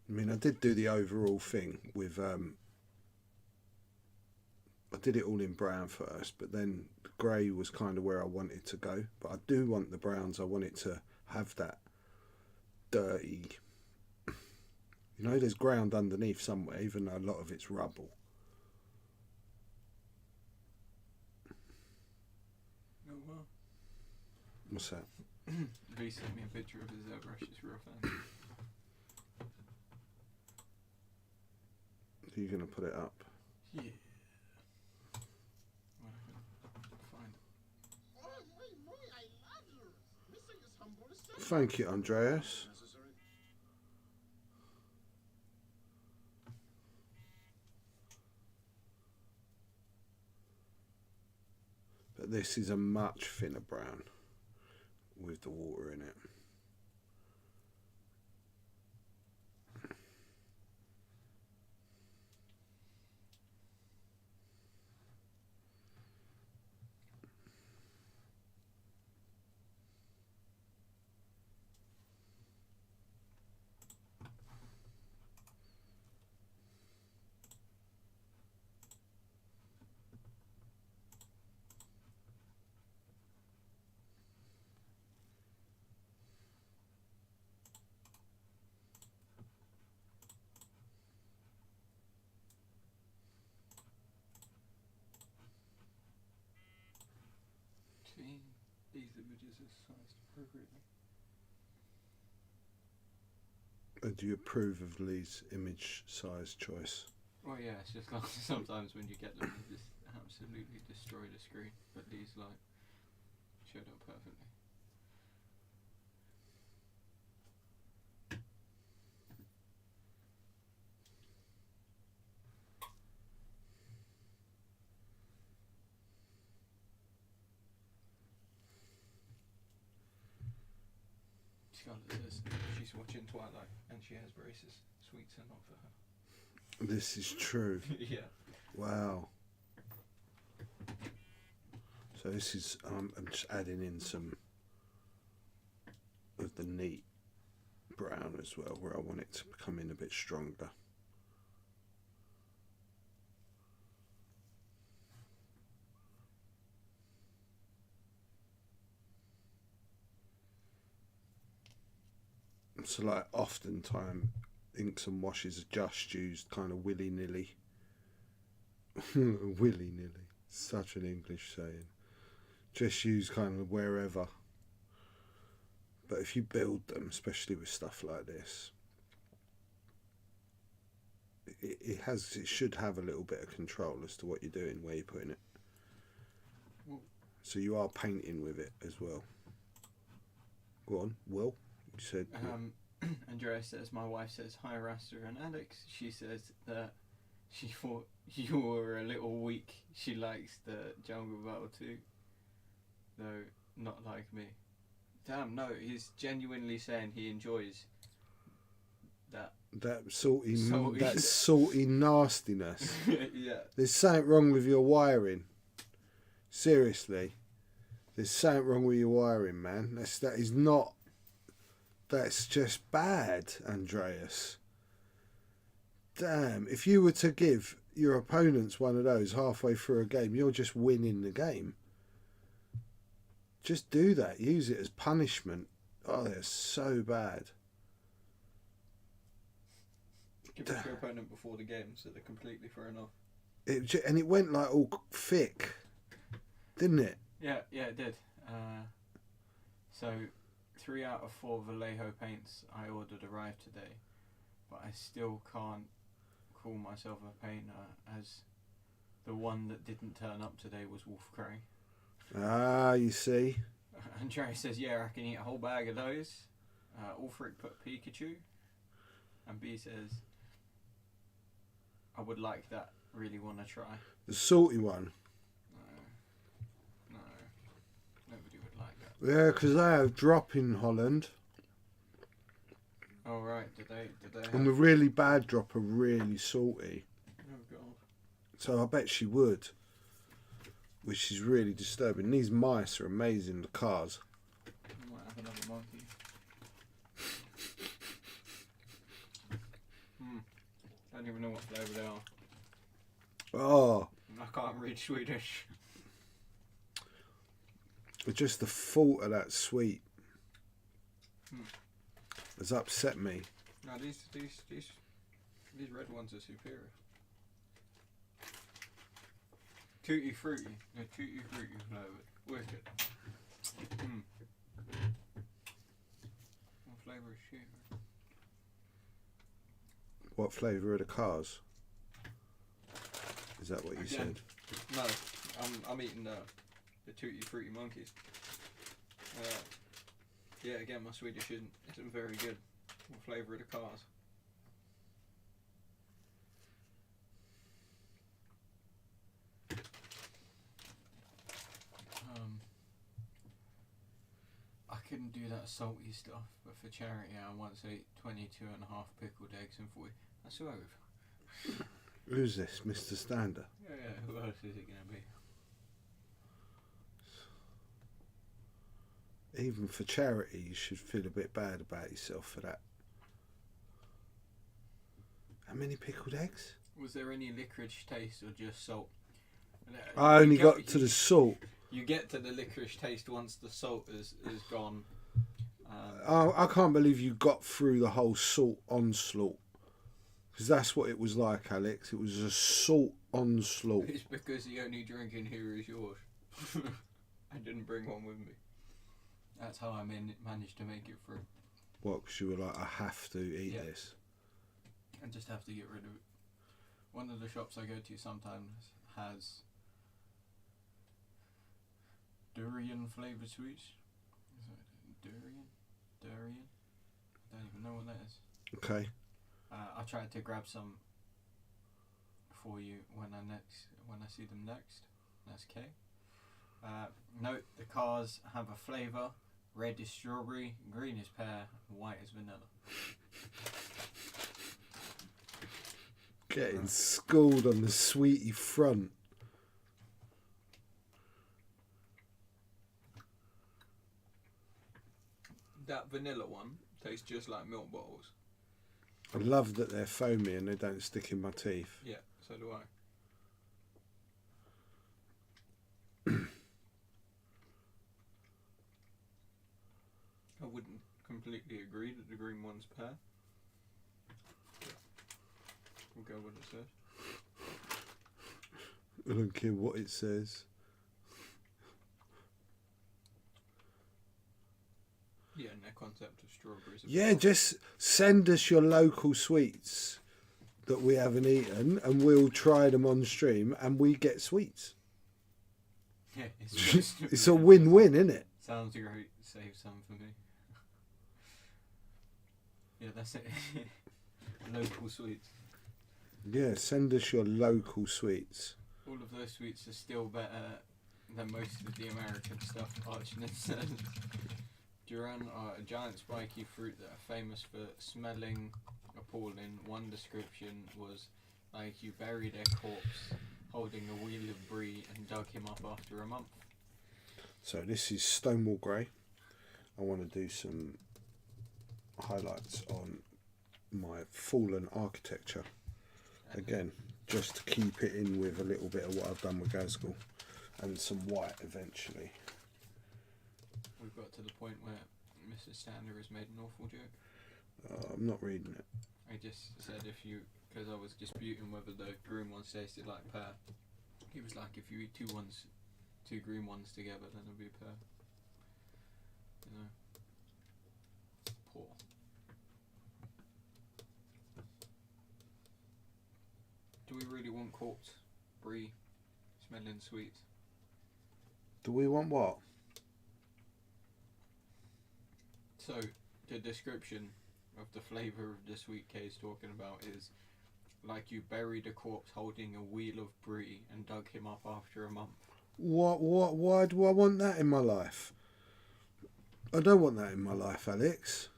I mean, I did do the overall thing with, I did it all in brown first, but then the grey was kind of where I wanted to go. But I do want the browns, I want it to have that dirty, you know, there's ground underneath somewhere, even though a lot of it's rubble. Oh well. What's that? Lee sent me a picture of his airbrush, he's a real fan. Are you going to put it up? Yeah. Well, I can find it. Thank you, Andreas. But this is a much thinner brown with the water in it. These images are sized appropriately. Do you approve of Lee's image size choice? Well, yeah, it's just like sometimes when you get them, you just absolutely destroy the screen. But these, like, showed up perfectly. Scarlett says she's watching Twilight and she has braces. Sweets are not for her. This is true. Yeah. Wow. So this is, I'm just adding in some of the neat brown as well, where I want it to come in a bit stronger. So like oftentimes inks and washes are just used kind of willy-nilly. Willy-nilly. Such an English saying. Just used kind of wherever. But if you build them, especially with stuff like this, it should have a little bit of control as to what you're doing, where you're putting it. So you are painting with it as well. Go on, Will. You said. Andrea says, my wife says, hi Rasta and Alex. She says that she thought you were a little weak. She likes the Jungle Battle too, though not like me. Damn, no, he's genuinely saying he enjoys that salty that salty nastiness. Yeah. There's something wrong with your wiring. Seriously. There's something wrong with your wiring, man. That's just bad, Andreas. Damn, if you were to give your opponents one of those halfway through a game, you're just winning the game. Just do that. Use it as punishment. Oh, they're so bad. Give it to your opponent before the game so they're completely thrown off. It went like all thick, didn't it? Yeah, it did. So 3 out of 4 Vallejo paints I ordered arrived today, but I still can't call myself a painter, as the one that didn't turn up today was Wolf Cray. Ah, you see. Andrea says, yeah, I can eat a whole bag of those. Ulfric put Pikachu. And B says, I would like that, really want to try. The salty one. No. Nobody would like that. Yeah, because they have drop in Holland. Oh, right. Did they have... And the really bad drop are really salty. Oh, God. So I bet she would. Which is really disturbing. These mice are amazing, the cars. I might have another monkey. I don't even know what flavour they are. Oh. I can't read Swedish. It's just the thought of that sweet has upset me. No, these red ones are superior. Tutti fruity. The tutti fruity flavour. Wicked. What flavour is shit? What flavour are the cars? Is that what you said? No, I'm eating the tutti fruity monkeys. Yeah, again, my Swedish isn't very good. What flavour are the cars? I couldn't do that salty stuff, but for charity I once ate 22.5 pickled eggs and 40. That's over. Who's this, Mr. Stander? Yeah, who else is it going to be? Even for charity, you should feel a bit bad about yourself for that. How many pickled eggs? Was there any licorice taste or just salt? I only got to the salt. You get to the licorice taste once the salt is gone. I can't believe you got through the whole salt onslaught. Because that's what it was like, Alex. It was a salt onslaught. It's because the only drink in here is yours. I didn't bring one with me. That's how I managed to make it through. What, because you were like, I have to eat this? I just have to get rid of it. One of the shops I go to sometimes has durian flavoured sweets. Is it durian? I don't even know what that is. Okay. I tried to grab some for you when I see them next. That's K. Note the cars have a flavour. Red is strawberry, green is pear, white is vanilla. Getting schooled on the sweetie front. That vanilla one tastes just like milk bottles. I love that they're foamy and they don't stick in my teeth. Yeah, so do I. I wouldn't completely agree that the green one's pear. We'll go with it says. I don't care what it says. Yeah, and their concept of strawberries. Yeah, just send us your local sweets that we haven't eaten and we'll try them on stream and we get sweets. Yeah, It's a win-win, isn't it? Sounds great. Save some for me. Yeah, that's it. Local sweets. Yeah, send us your local sweets. All of those sweets are still better than most of the American stuff Archnet says. Duran are a giant spiky fruit that are famous for smelling appalling. One description was like you buried a corpse holding a wheel of brie and dug him up after a month. So this is Stonewall Grey. I want to do some highlights on my fallen architecture. Again, just to keep it in with a little bit of what I've done with Gazgul and some white eventually. We've got to the point where Mr. Stander has made an awful joke. I'm not reading it. I just said because I was disputing whether the green ones tasted like pear. He was like, if you eat two green ones together, then it'll be a pear. You know, poor. Do we really want corpse brie smelling sweet? Do we want what? So, the description of the flavour of the sweet K is talking about is like you buried a corpse holding a wheel of brie and dug him up after a month. Why do I want that in my life? I don't want that in my life, Alex.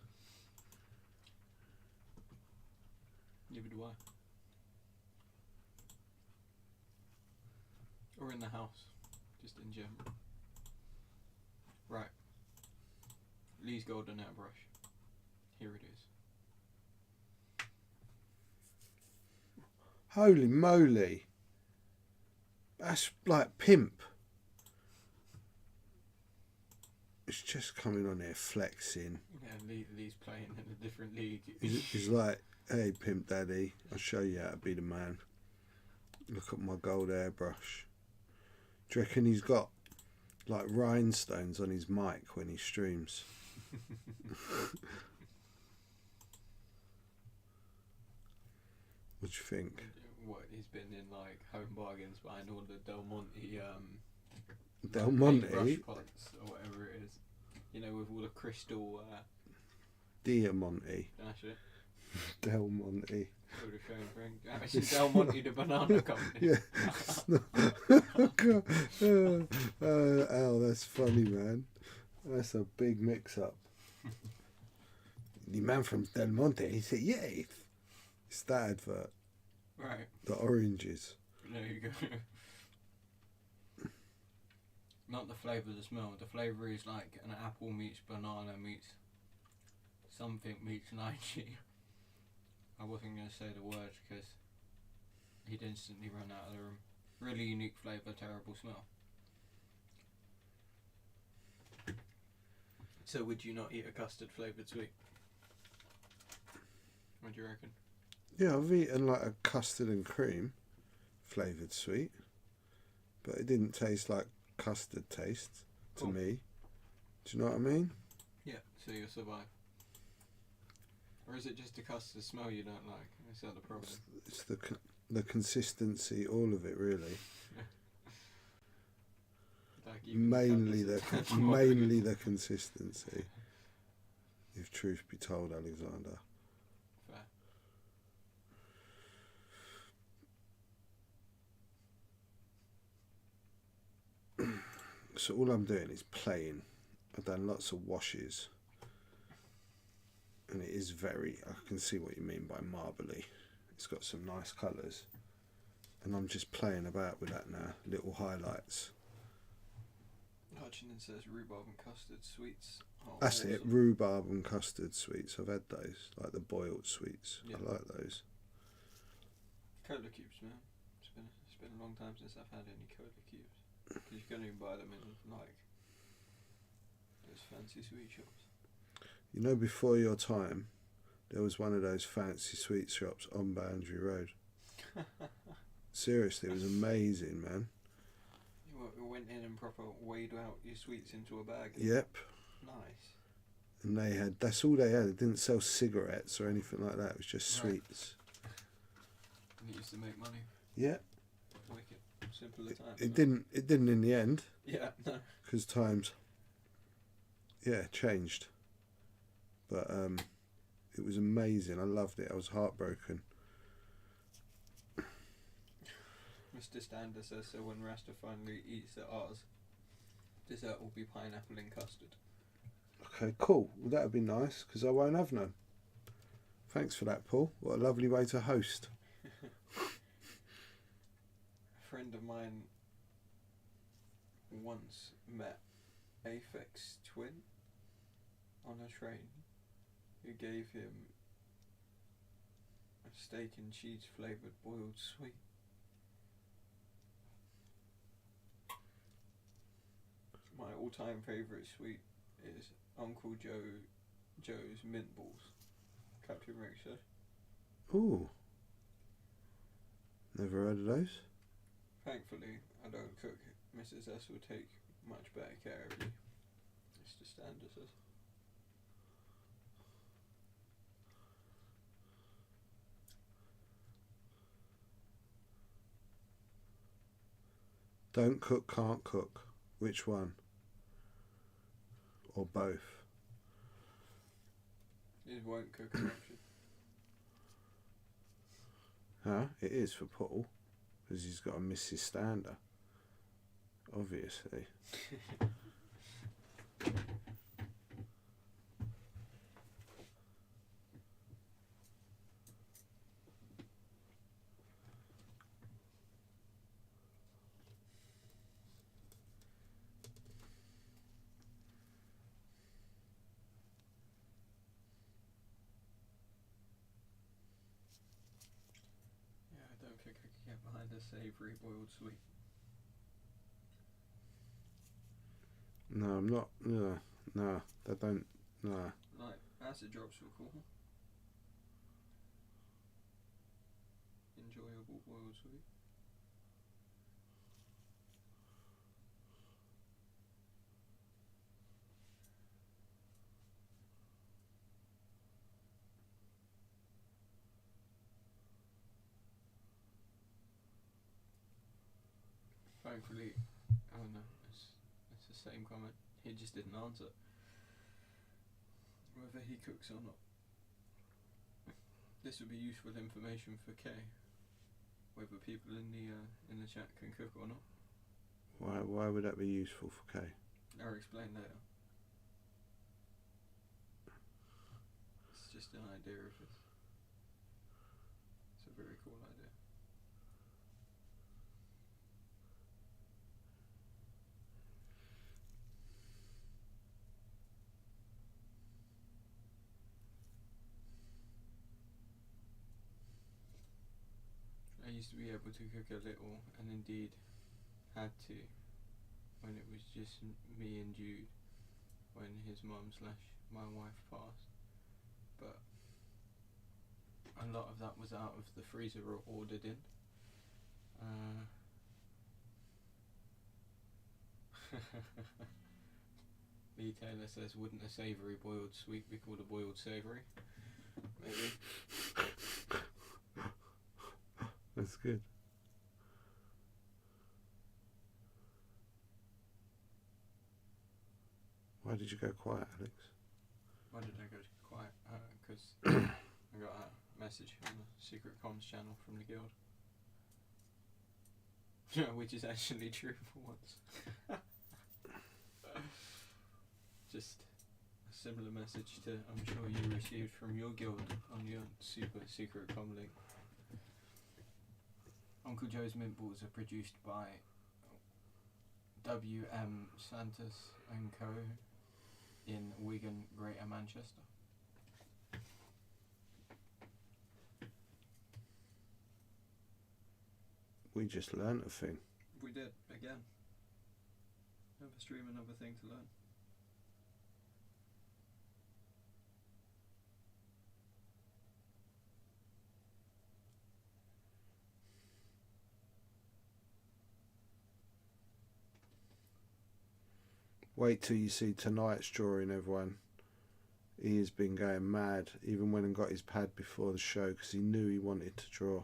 Neither do I. Or in the house, just in general. Right. Lee's golden airbrush. Here it is. Holy moly. That's like pimp. It's just coming on here flexing. Yeah, Lee's playing in a different league. He's like, hey pimp daddy, I'll show you how to be the man. Look at my gold airbrush. Do you reckon he's got like rhinestones on his mic when he streams? What do you think? What, he's been in like Home Bargains buying all the Del Monte Del Monte? brush pots or whatever it is. You know, with all the crystal Diamante. that's it. Del Monte. Sort of showing thing. Actually, Del Monte, the banana company. Yeah. Oh, that's funny, man. That's a big mix-up. The man from Del Monte, he said, yeah, it's that advert. Right. The oranges. There you go. Not the flavour, the smell. The flavour is like an apple meets banana meets something meets lychee. I wasn't going to say the words because he'd instantly run out of the room. Really unique flavour, terrible smell. So would you not eat a custard flavoured sweet? What do you reckon? Yeah, I've eaten like a custard and cream flavoured sweet, but it didn't taste like custard taste to me. Do you know what I mean? Yeah, so you'll survive. Or is it just the custard smell you don't like? Is that the problem? It's the consistency, all of it really. Like mainly the consistency. If truth be told, Alexander. Fair. So all I'm doing is playing. I've done lots of washes. And it is very, I can see what you mean by marbly. It's got some nice colours. And I'm just playing about with that now. Little highlights. I Archie says rhubarb and custard sweets. That's awesome. It, rhubarb and custard sweets. I've had those, like the boiled sweets. Yeah. I like those. Cola cubes, man. It's been a long time since I've had any cola cubes. Because you can't even buy them in like those fancy sweet shops. You know, before your time, there was one of those fancy sweet shops on Boundary Road. Seriously, it was amazing, man. You went in and proper weighed out your sweets into a bag. Yep. Nice. And they had, that's all they had. They didn't sell cigarettes or anything like that. It was just sweets. And it used to make money. Yeah. Wicked. Simpler times. It didn't in the end. Yeah, no. Because times, changed. But it was amazing. I loved it. I was heartbroken. Mr. Stander says, so when Rasta finally eats at ours, dessert will be pineapple and custard. Okay, cool. Well, that would be nice, because I won't have none. Thanks for that, Paul. What a lovely way to host. A friend of mine once met Aphex Twin on a train who gave him a steak and cheese flavoured boiled sweet. My all-time favourite sweet is Uncle Joe's mint balls. Captain Rick said. Ooh. Never heard of those. Thankfully, I don't cook. Mrs. S will take much better care of you. Mr. Stander says. Don't cook, can't cook. Which one? Or both? It won't cook an option. Huh? It is for Paul. Because he's got a Mrs. Stander. Obviously. I don't think I can get behind a savoury boiled sweet. No, I'm not. No, they don't. No. Like, acid drops were cool. Enjoyable boiled sweet. Thankfully, oh no, it's the same comment. He just didn't answer whether he cooks or not. This would be useful information for Kay, whether people in the chat can cook or not. Why would that be useful for Kay? I'll explain later. It's just an idea of his. It's a very cool idea. I used to be able to cook a little, and indeed had to, when it was just me and Jude, when his mum / my wife passed. But a lot of that was out of the freezer or ordered in. Lee Taylor says, wouldn't a savoury boiled sweet be called a boiled savoury? Maybe. That's good. Why did you go quiet, Alex? Why did I go quiet? Because I got a message on the secret comms channel from the guild. Which is actually true for once. Just a similar message to I'm sure you received from your guild on your super secret comm link. Uncle Joe's mint balls are produced by WM Santos and Co. in Wigan, Greater Manchester. We just learnt a thing. We did, again. Another stream, another thing to learn. Wait till you see tonight's drawing, everyone. He has been going mad, even went and got his pad before the show because he knew he wanted to draw.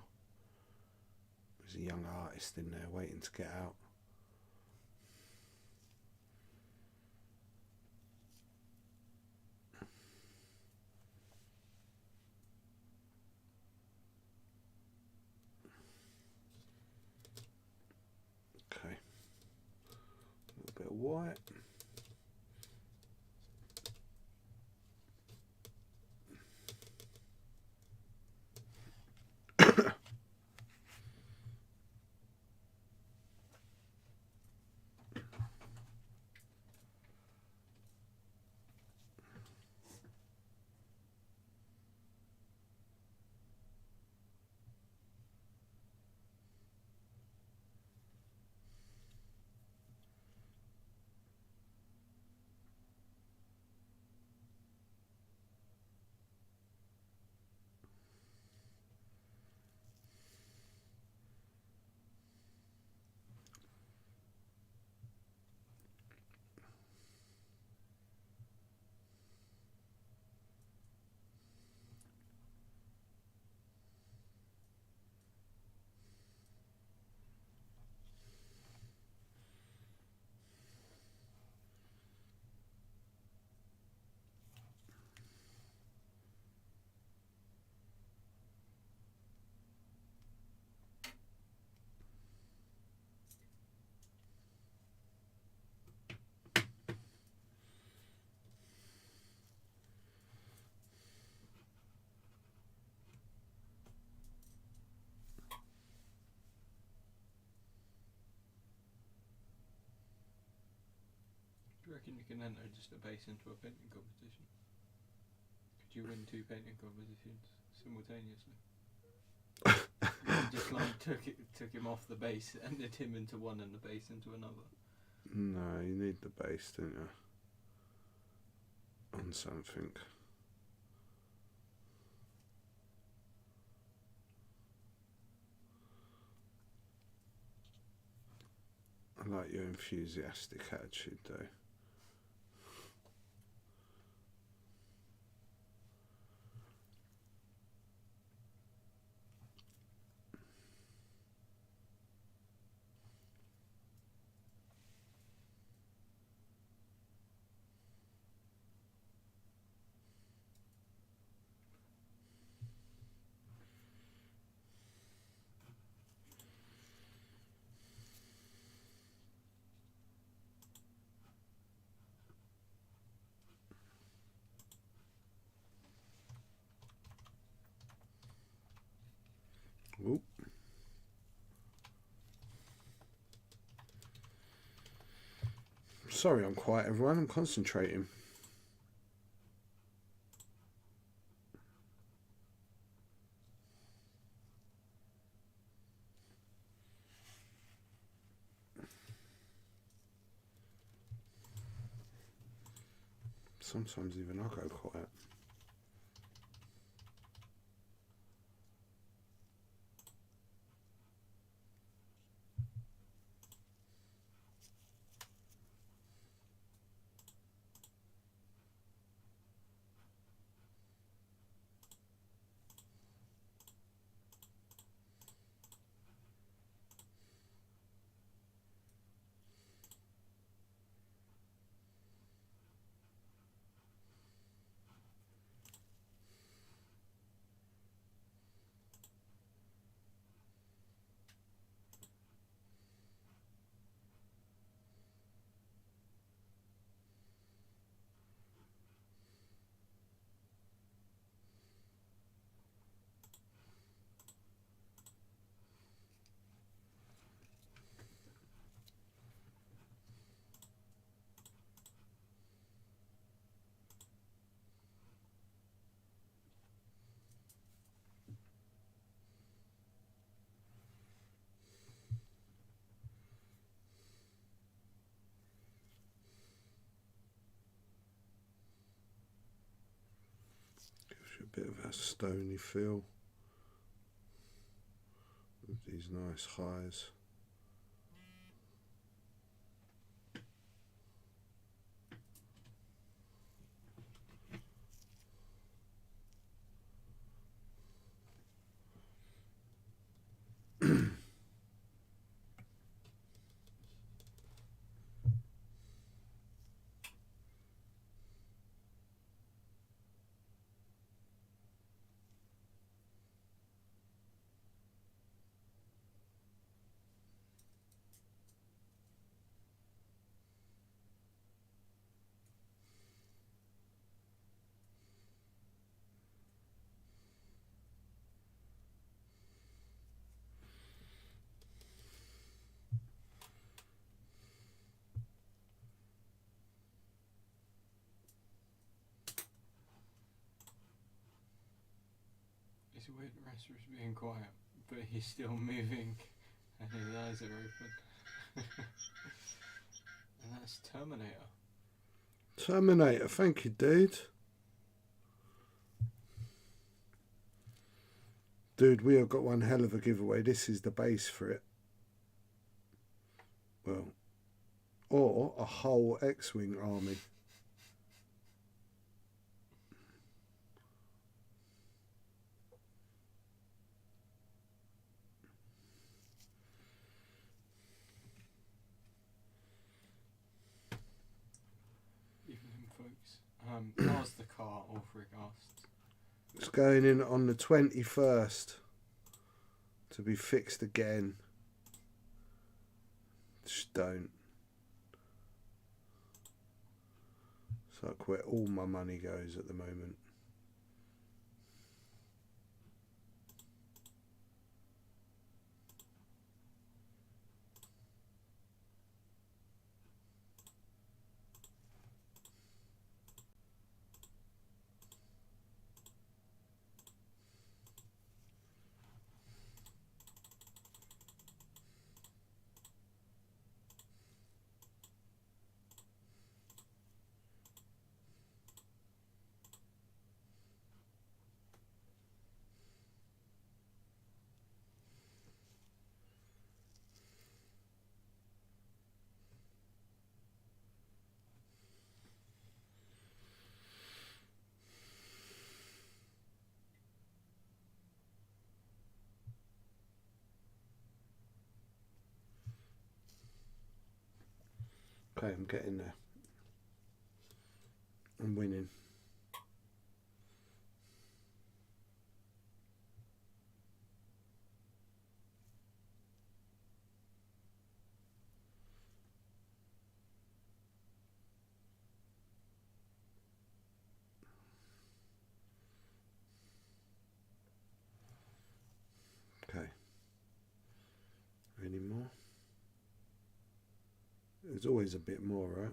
There's a young artist in there waiting to get out. Okay. A little bit of white. Do you reckon you can enter just a base into a painting competition? Could you win 2 painting competitions simultaneously? You just like took him off the base, ended him into one and the base into another. No, you need the base, don't you? On something. I like your enthusiastic attitude, though. Oop. Sorry I'm quiet, everyone. I'm concentrating. Sometimes even I'll go quiet. bit of a stony feel with these nice highs. It's weird Rasmus being quiet, but he's still moving and his eyes are open. And that's Terminator. Terminator, thank you, dude. Dude, we have got one hell of a giveaway. This is the base for it. Well, or a whole X-Wing army. How's the car, Ulfric asked? It's going in on the 21st to be fixed again. Just don't. It's like where all my money goes at the moment. Okay, I'm getting there. I'm winning. Okay. Any more? There's always a bit more, right?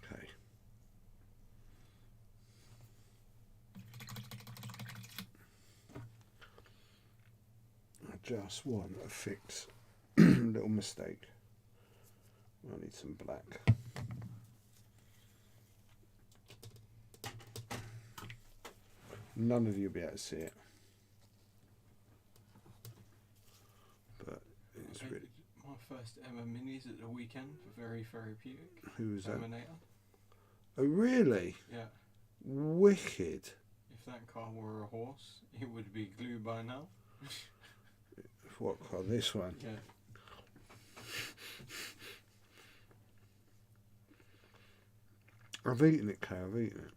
Okay. I just want to fix a little mistake. I need some black. None of you will be able to see it. But it's really... My first ever minis at the weekend, very therapeutic. Who was that? Terminator. Oh, really? Yeah. Wicked. If that car were a horse, it would be glue by now. What car? This one? Yeah. I've eaten it, Kay. I've eaten it.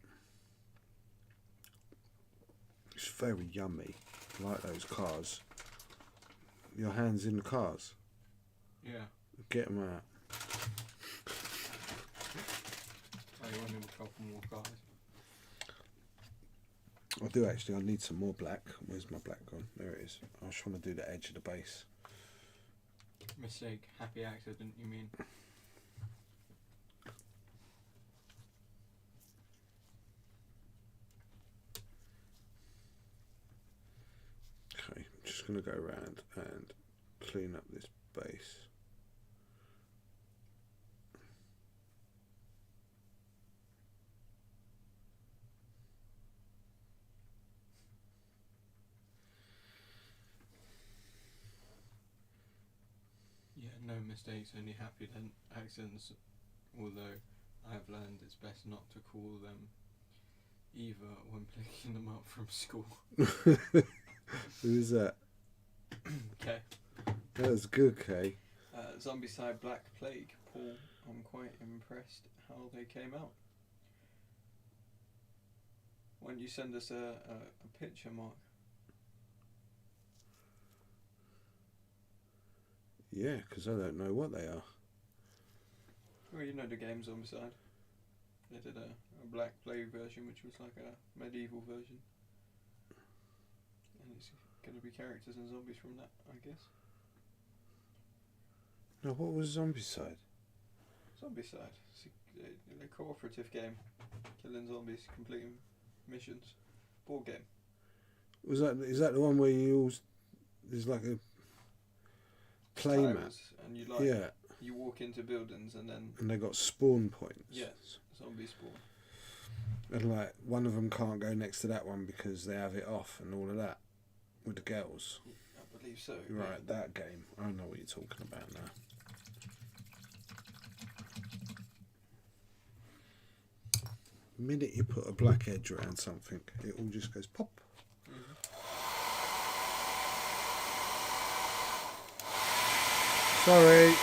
It's very yummy. I like those cars. Your hands in the cars. Yeah. Get them out. Oh, you want him to chop more cars? I do actually. I need some more black. Where's my black gone? There it is. I was trying to do the edge of the base. Mistake. Happy accident, you mean? Okay, I'm just going to go around and clean up this base. Yeah, no mistakes, only happy accidents. Although I've learned it's best not to call them either when picking them up from school. Who's that? Okay. That was good, Kay. Zombicide Black Plague. Paul, I'm quite impressed how they came out. Why don't you send us a picture, Mark? Yeah, because I don't know what they are. Well, you know the game Zombicide. They did a Black Plague version, which was like a medieval version. And it's going to be characters and zombies from that, I guess. No, what was Zombicide? Zombicide. It's a cooperative game. Killing zombies, completing missions. Board game. Is that the one where you all... There's like a playmat. Tiles, and you walk into buildings and then... And they got spawn points. Yes, zombie spawn. And like, one of them can't go next to that one because they have it off and all of that. With the girls. I believe so. Right, yeah. that game. I know what you're talking about now. The minute you put a black edge around something, it all just goes pop. Sorry.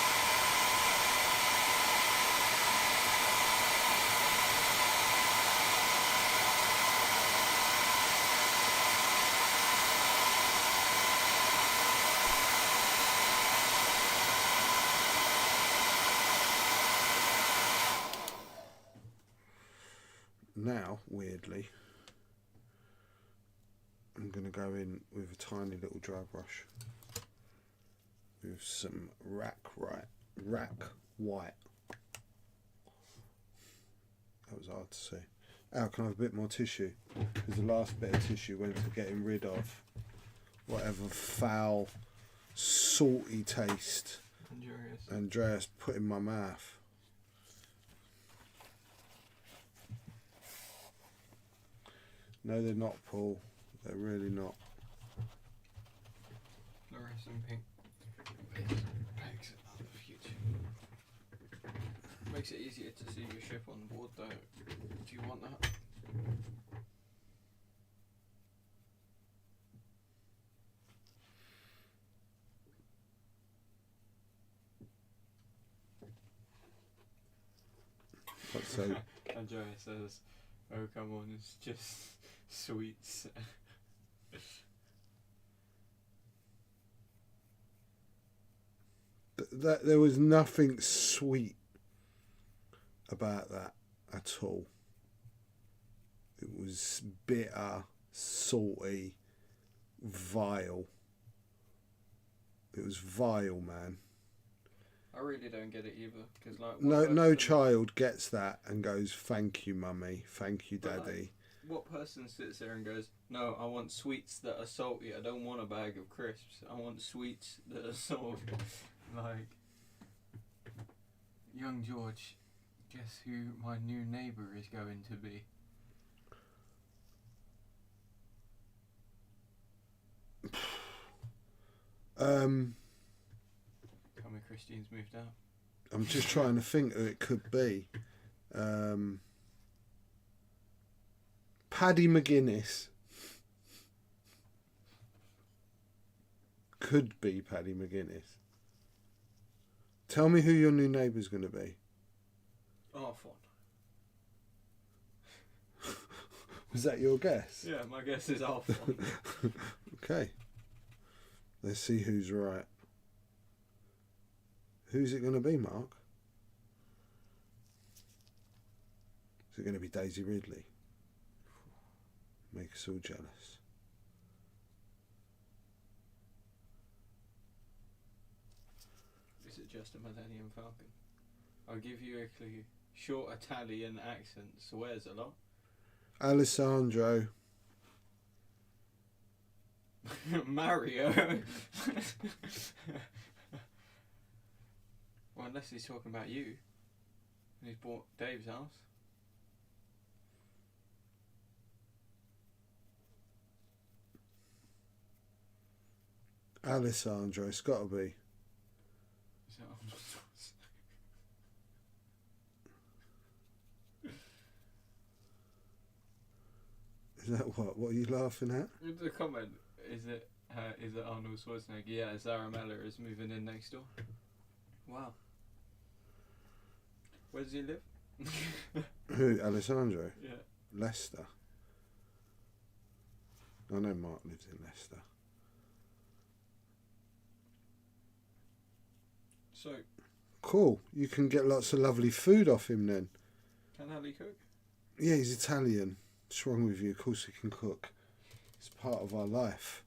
Now, weirdly, I'm going to go in with a tiny little dry brush with some rack white. That was hard to see. Al, can I have a bit more tissue? Because the last bit of tissue went to getting rid of whatever foul, salty taste Andreas put in my mouth. No, they're not, Paul. They're really not. Fluorescent pink. Makes it out of the future. Makes it easier to see your ship on board, though. Do you want that? What's so? And Joey says, "Oh come on, it's just sweets." That there was nothing sweet about that at all. It was bitter, salty, vile. It was vile, man. I really don't get it either, because like No child gets that and goes, "Thank you, mummy. Thank you, daddy." What person sits there and goes, "No, I want sweets that are salty. I don't want a bag of crisps. I want sweets that are salty." Like, young George, guess who my new neighbour is going to be? Tell me Christine's moved out. I'm just trying to think who it could be. Paddy McGuinness. could be Paddy McGuinness. Tell me who your new neighbour's going to be. Arthur. Was that your guess? Yeah, my guess is Arthur. Okay. Let's see who's right. Who's it going to be, Mark? Is it going to be Daisy Ridley? Make us all jealous. Is it just a Millennium Falcon? I'll give you a clue. Short Italian accent swears a lot. Alessandro. Mario. Well, unless he's talking about you. And he's bought Dave's house. Alessandro, it's got to be. Is that Is that what? What are you laughing at? the comment? Is it Arnold Schwarzenegger? Yeah, Zaramella is moving in next door. Wow. Where does he live? Who? Alessandro? Yeah. Leicester. I know Mark lives in Leicester. So, Cool. You can get lots of lovely food off him then. can Ali cook? Yeah, he's Italian. What's wrong with you? Of course he can cook. It's part of our life.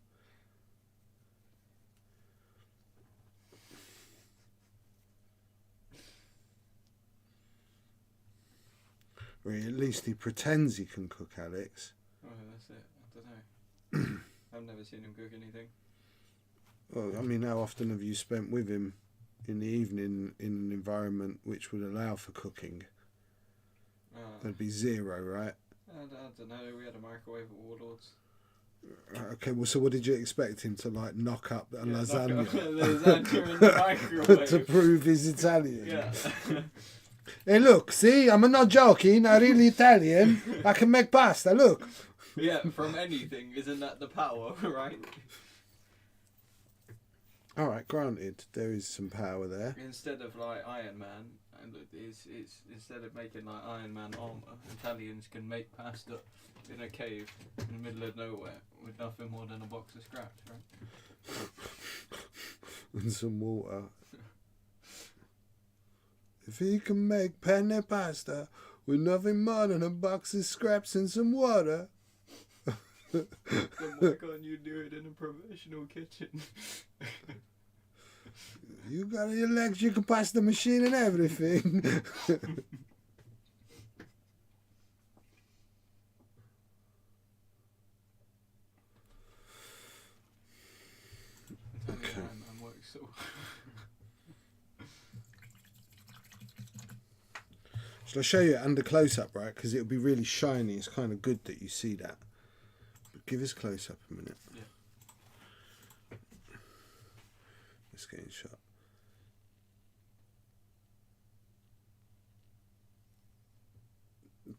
Or at least he pretends he can cook, Alex. Oh, that's it. I don't know. I've never seen him cook anything. Well, I mean, how often have you spent with him in the evening in an environment which would allow for cooking? That'd be zero, right? I don't know. We had a microwave at Warlords. Okay, well, so what did you expect him to, like, knock up a lasagna? Lasagna in the microwave. To prove he's Italian? Yeah. Hey, look, see, I'm not joking. I'm really Italian. I can make pasta, look. Yeah, from anything. Isn't that the power, right? All right, granted, there is some power there. Instead of like Iron Man, and it's instead of making like Iron Man armor, Italians can make pasta in a cave in the middle of nowhere with nothing more than a box of scraps, right? And some water. If he can make penne pasta with nothing more than a box of scraps and some water. Then why can't you do it in a professional kitchen? You got an electric pasta machine and everything. Okay. I'm work so. Shall I show you it under close up, right? Because it'll be really shiny. It's kind of good that you see that. But give us close up a minute. Yeah. Let's get in shot.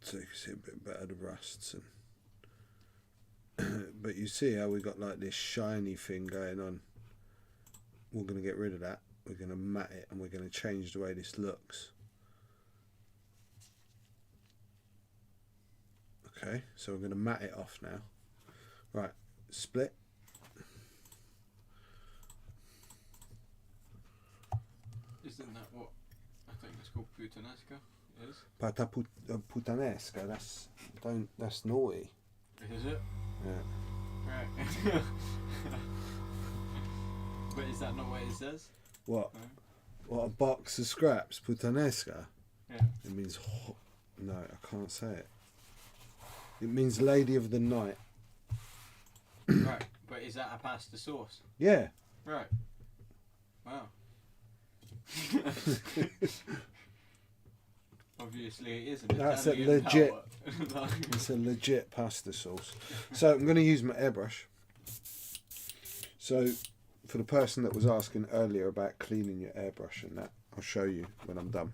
So you can see a bit better the rusts and but you see how we got like this shiny thing going on. We're going to get rid of that. We're going to matte it and we're going to change the way this looks. Okay, so we're going to matte it off now. Right, split. Isn't that what I think it's called puttanesca? Is? Pata puttanesca, that's naughty. Is it? Yeah. Right. But is that not what it says? What? No. What, a box of scraps? Puttanesca? Yeah. It means... No, I can't say it. It means Lady of the Night. Right, but is that a pasta sauce? Yeah. Right. Wow. Obviously it isn't. That's a Italian legit... power. It's a legit pasta sauce. So I'm going to use my airbrush. So for the person that was asking earlier about cleaning your airbrush and that, I'll show you when I'm done.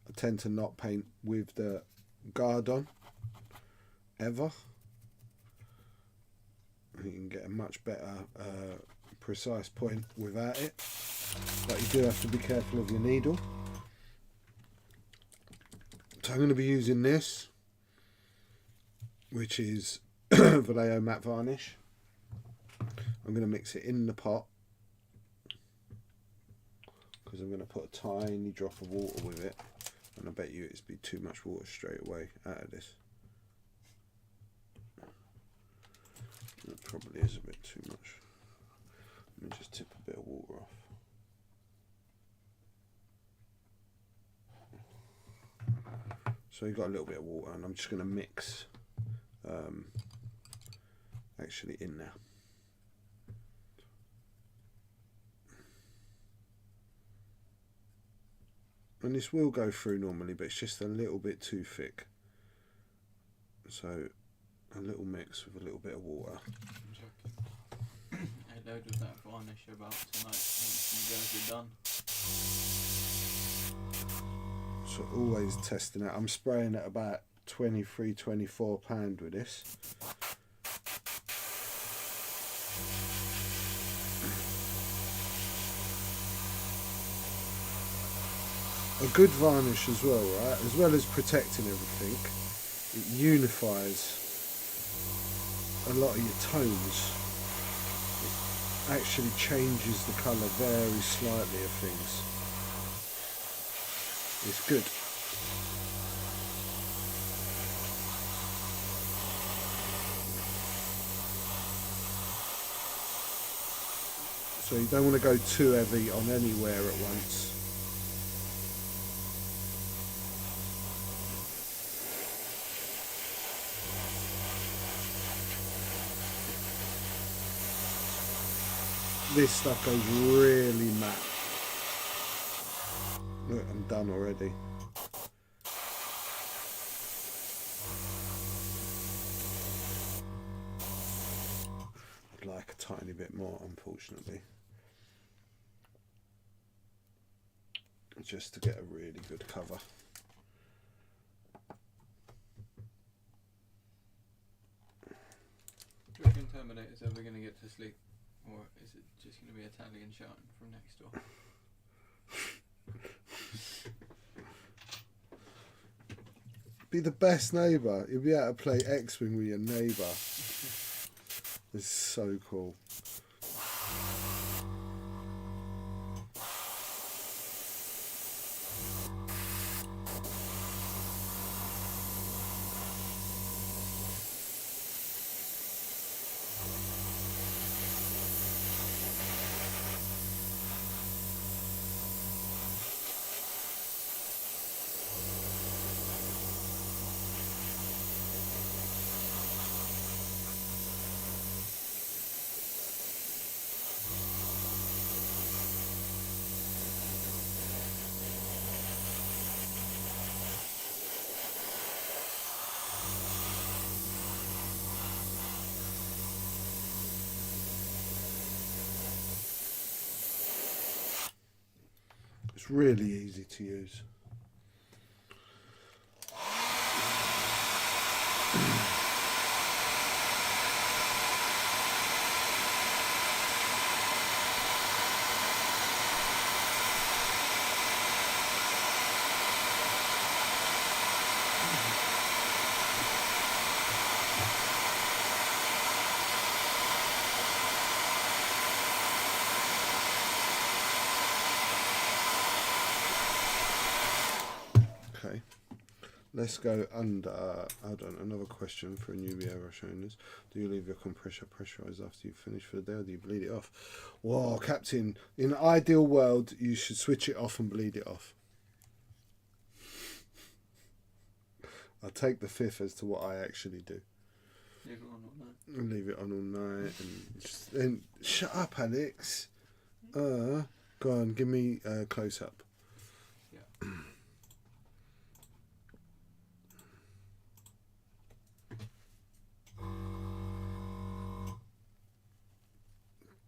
I tend to not paint with the guard on, ever. You can get a much better precise point without it, but you do have to be careful of your needle. So I'm going to be using this, which is Vallejo matte varnish. I'm going to mix it in the pot because I'm going to put a tiny drop of water with it, and I bet you it'd be too much water straight away out of this. It probably is a bit too much. Let me just tip a bit of water off. So you've got a little bit of water, and I'm just going to mix actually in there. And this will go through normally, but it's just a little bit too thick. So a little mix with a little bit of water. A load of that varnish about tonight once you guys are done. So always testing it. I'm spraying at about 23-24 pound with this. A good varnish as well, right? As well as protecting everything, it unifies a lot of your tones. It actually changes the colour very slightly of things. It's good. So you don't want to go too heavy on anywhere at once. This stuff goes really matte. Look, I'm done already. I'd like a tiny bit more, unfortunately. Just to get a really good cover. Do you reckon Terminator's ever going to get to sleep? Or is it just going to be Italian shouting from next door? Be the best neighbour. You'll be able to play X-Wing with your neighbour. It's so cool. It's really easy to use. Okay, let's go under. Hold on, another question for a newbie airbrush owners. Do you leave your compressor pressurized after you finish for the day, or do you bleed it off? Whoa, Captain, in an ideal world, you should switch it off and bleed it off. I'll take the fifth as to what I actually do. Leave it on all night. And leave it on all night. And just, then shut up, Alex. Go on, give me a close up. Yeah.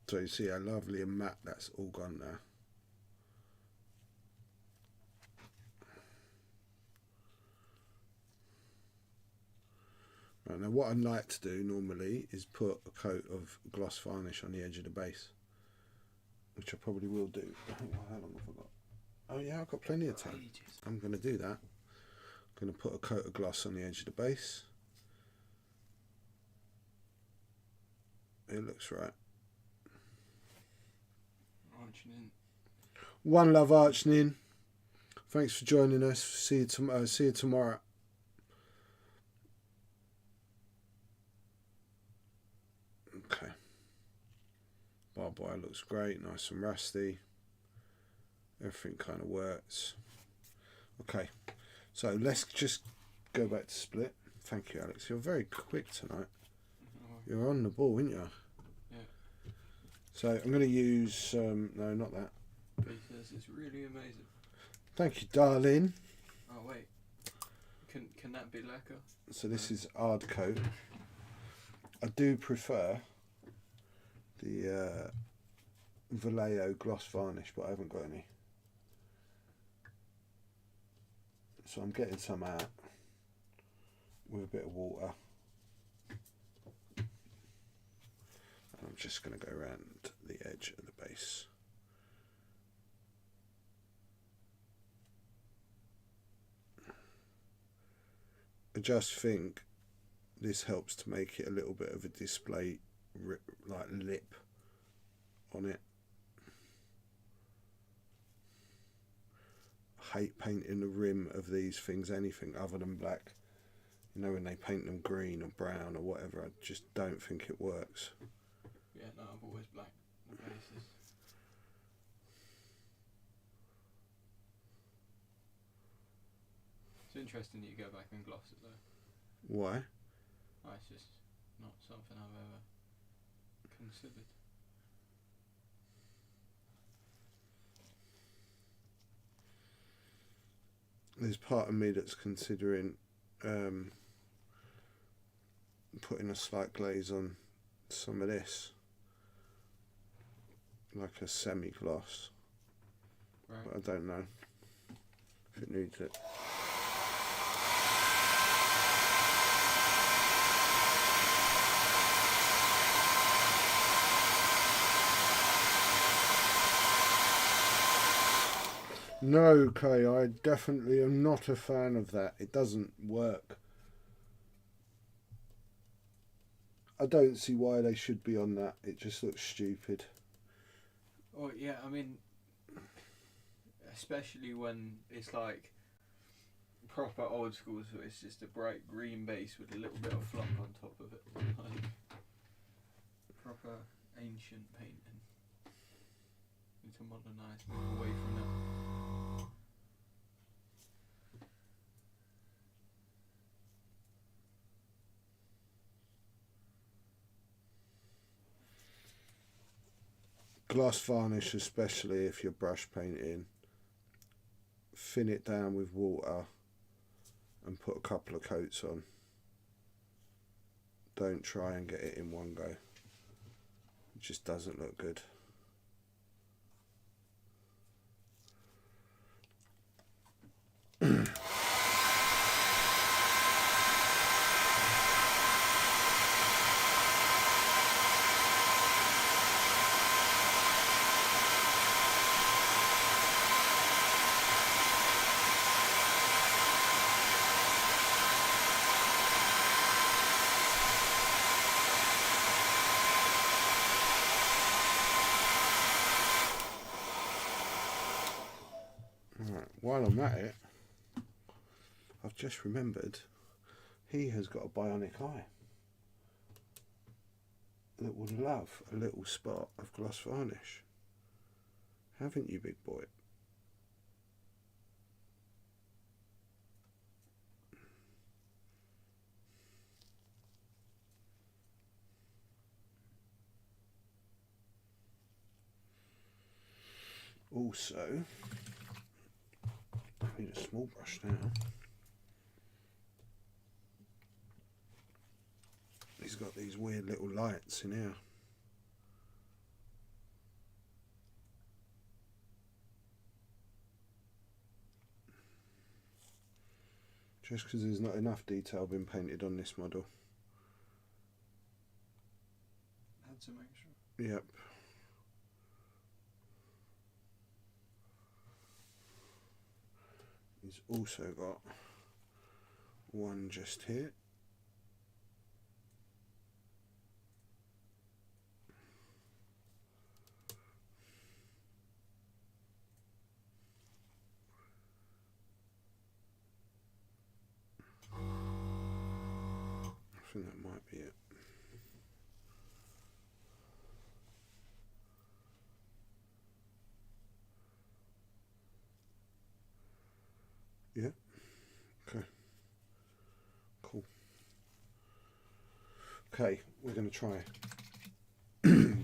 So you see how lovely and matte that's all gone now. Right, Now what I'd like to do normally is put a coat of gloss varnish on the edge of the base, which I probably will do. How long have I got? Oh yeah, I've got plenty of time. I'm going to do that. I'm going to put a coat of gloss on the edge of the base. It looks right. One love, Archnin. Thanks for joining us. See you tomorrow. Okay. Barbed wire looks great, nice and rusty. Everything kind of works. Okay, so let's just go back to split. Thank you, Alex. You're very quick tonight. You're on the ball, aren't you? Yeah. So I'm going to use no, not that. Because it's really amazing. Thank you, darling. Oh wait, can that be lacquer? So this is hard coat. I do prefer the Vallejo gloss varnish, but I haven't got any. So I'm getting some out with a bit of water. And I'm just going to go around the edge of the base. I just think this helps to make it a little bit of a display like lip on it. I hate painting the rim of these things anything other than black. You know, when they paint them green or brown or whatever, I just don't think it works. Yeah, no, I've always black the bases. It's interesting that you go back and gloss it though. Why? Oh, it's just not something I've ever considered. There's part of me that's considering putting a slight glaze on some of this, like a semi-gloss. Right. But I don't know if it needs it. No, Kay, I definitely am not a fan of that. It doesn't work. I don't see why they should be on that. It just looks stupid. Oh yeah, I mean, especially when it's like proper old school, so it's just a bright green base with a little bit of flump on top of it, like proper ancient painting. Need to modernise, move away from it. Gloss varnish, especially if you're brush painting, thin it down with water and put a couple of coats on. Don't try and get it in one go. It just doesn't look good. While I'm at it, I've just remembered he has got a bionic eye that would love a little spot of gloss varnish. Haven't you, big boy? Also, I need a small brush now. He's got these weird little lights in here. Just because there's not enough detail been painted on this model. Yep. He's also got one just here. I think that might be it. Yeah. Okay. Cool. Okay, we're going to try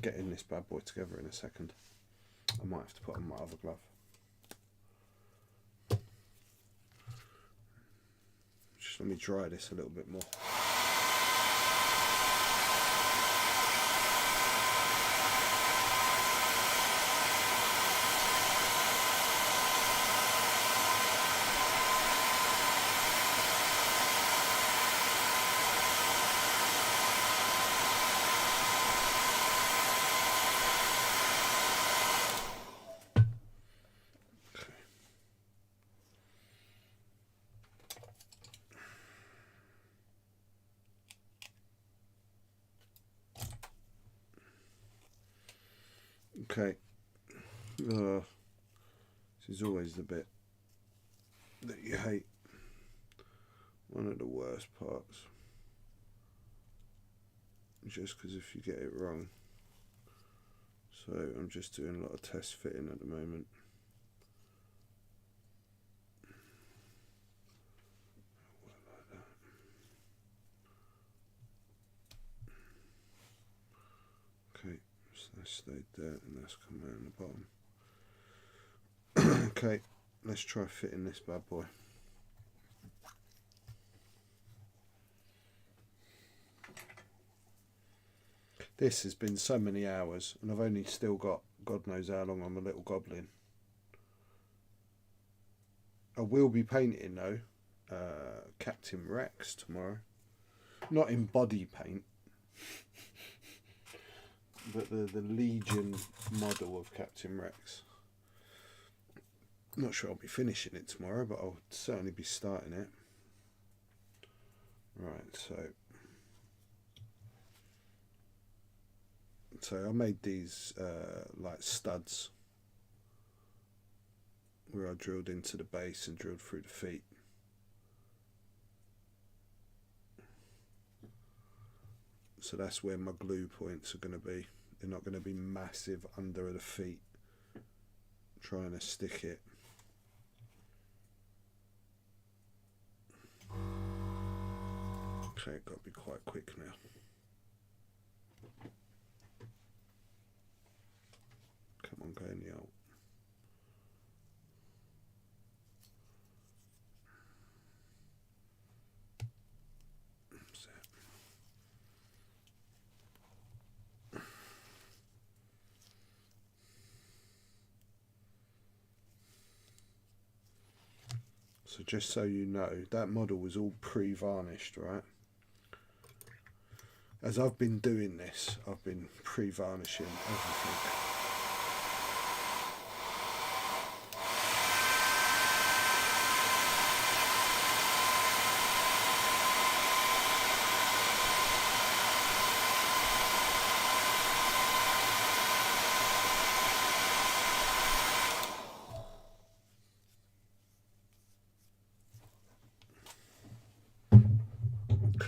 getting this bad boy together in a second. I might have to put on my other glove. Just let me dry this a little bit more. Okay, this is always the bit that you hate, one of the worst parts, just because if you get it wrong. So I'm just doing a lot of test fitting at the moment. Okay, so that stayed there and that's come around the bottom. Okay, let's try fitting this bad boy. This has been so many hours and I've only still got God knows how long on my little goblin. I will be painting though Captain Rex tomorrow. Not in body paint, but the Legion model of Captain Rex. Not sure I'll be finishing it tomorrow, but I'll certainly be starting it. Right, so I made these like studs where I drilled into the base and drilled through the feet. So that's where my glue points are going to be. They're not going to be massive under the feet, trying to stick it. Okay, got to be quite quick now. Come on, go in the out. So just so you know, that model was all pre-varnished, right? As I've been doing this, I've been pre-varnishing everything.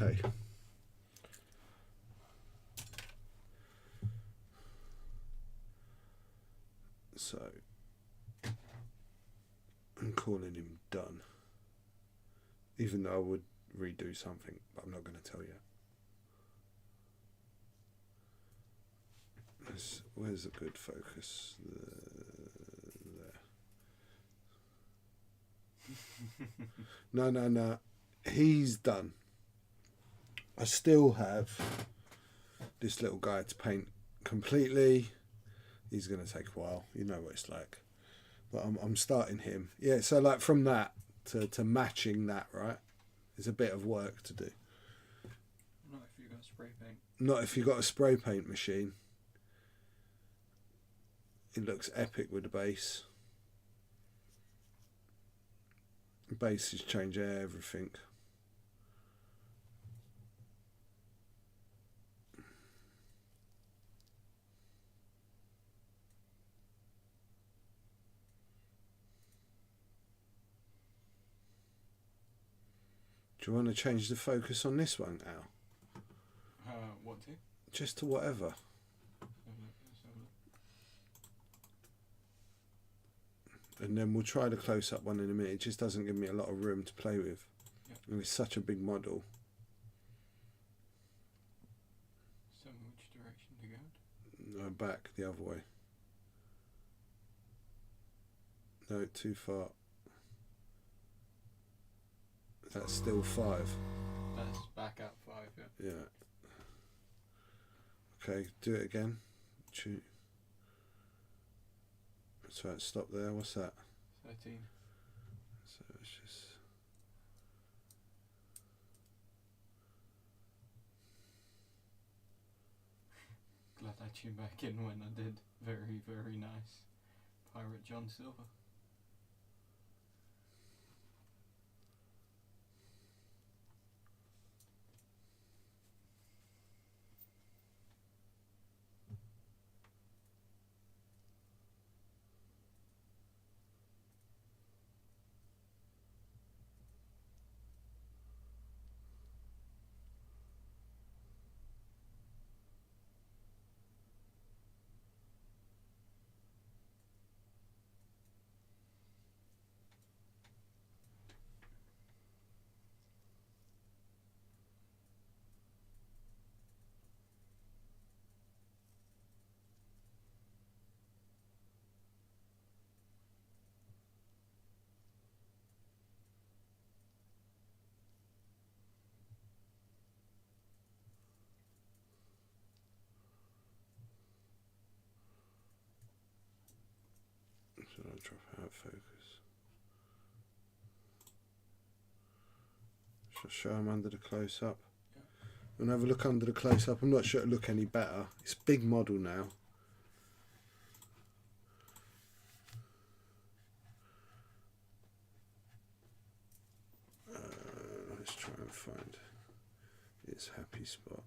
Okay. So I'm calling him done. Even though I would redo something, but I'm not going to tell you. Where's a good focus? There. No. He's done. I still have this little guy to paint completely. He's going to take a while. You know what it's like. But I'm starting him. Yeah, so like from that to matching that, right? There's a bit of work to do. Not if you've got spray paint. Not if you've got a spray paint machine. It looks epic with the base. The bases change everything. Do you want to change the focus on this one, Al? What to? Just to whatever. Let's have a look. And then we'll try the close-up one in a minute. It just doesn't give me a lot of room to play with. Yep. And it's such a big model. So which direction to go? No, back the other way. No, too far. That's still 5. That's back up 5, yeah. Yeah. Okay, do it again. Shoot. So stop there. What's that? 13. So it's just. Glad I tuned back in when I did. Very, very nice. Pirate John Silver. Should I drop out focus? Should I show them under the close-up? Yeah. And have a look under the close-up. I'm not sure it'll look any better. It's a big model now. Let's try and find its happy spot.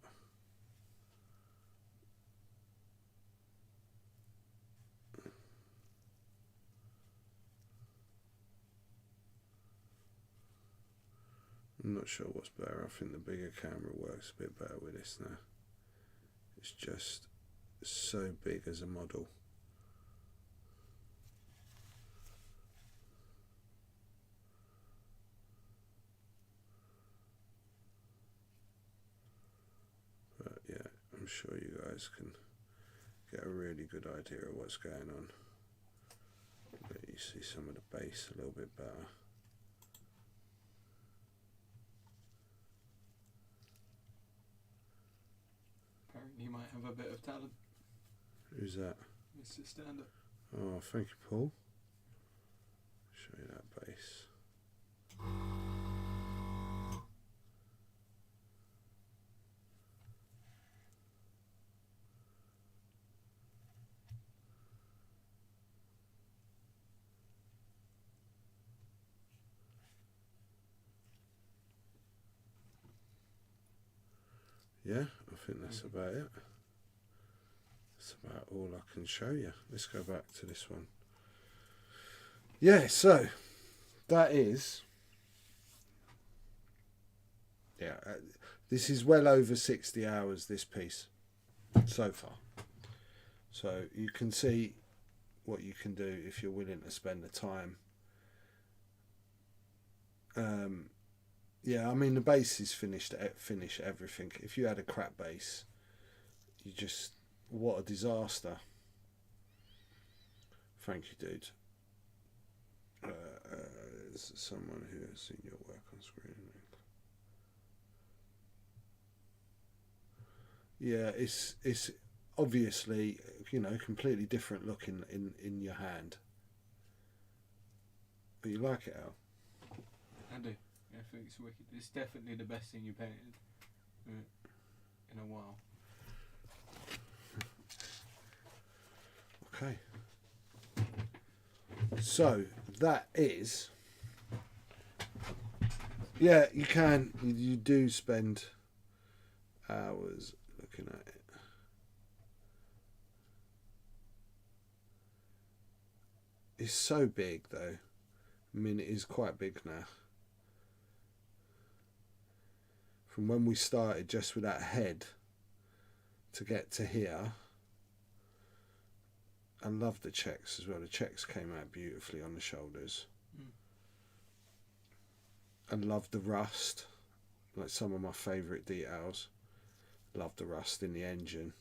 I'm not sure what's better. I think the bigger camera works a bit better with this now. It's just so big as a model. But yeah, I'm sure you guys can get a really good idea of what's going on. Let you see some of the base a little bit better. Apparently you might have a bit of talent. Who's that? Mr. Stand-Up. Oh, thank you, Paul. Show you that base. Yeah, I think that's about it. That's about all I can show you. Let's go back to this one. Yeah, so that is, yeah, this is well over 60 hours, this piece, so far. So you can see what you can do if you're willing to spend the time. Yeah, I mean the base is finish everything. If you had a crap base, you just, what a disaster. Thank you, dude. Is someone who has seen your work on screen? Yeah, it's obviously, you know, completely different look in your hand. But you like it, Al? I do. Yeah, I think it's wicked. It's definitely the best thing you painted in a while. Okay. So that is, yeah, you can, you do spend hours looking at it. It's so big though. I mean, it is quite big now. From when we started just with that head to get to here. I love the checks as well. The checks came out beautifully on the shoulders. I love the rust. Like some of my favourite details. Love the rust in the engine.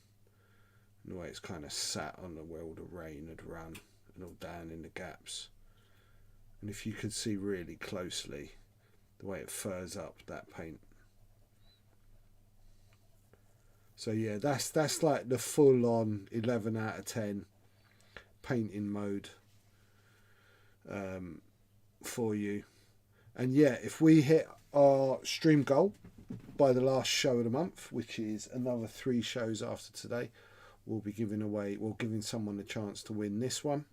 And the way it's kind of sat on the where all the rain had run and all down in the gaps. And if you could see really closely the way it furs up that paint. So yeah, that's like the full on 11 out of 10 painting mode for you. And yeah, if we hit our stream goal by the last show of the month, which is another 3 shows after today, we'll be giving someone a chance to win this one,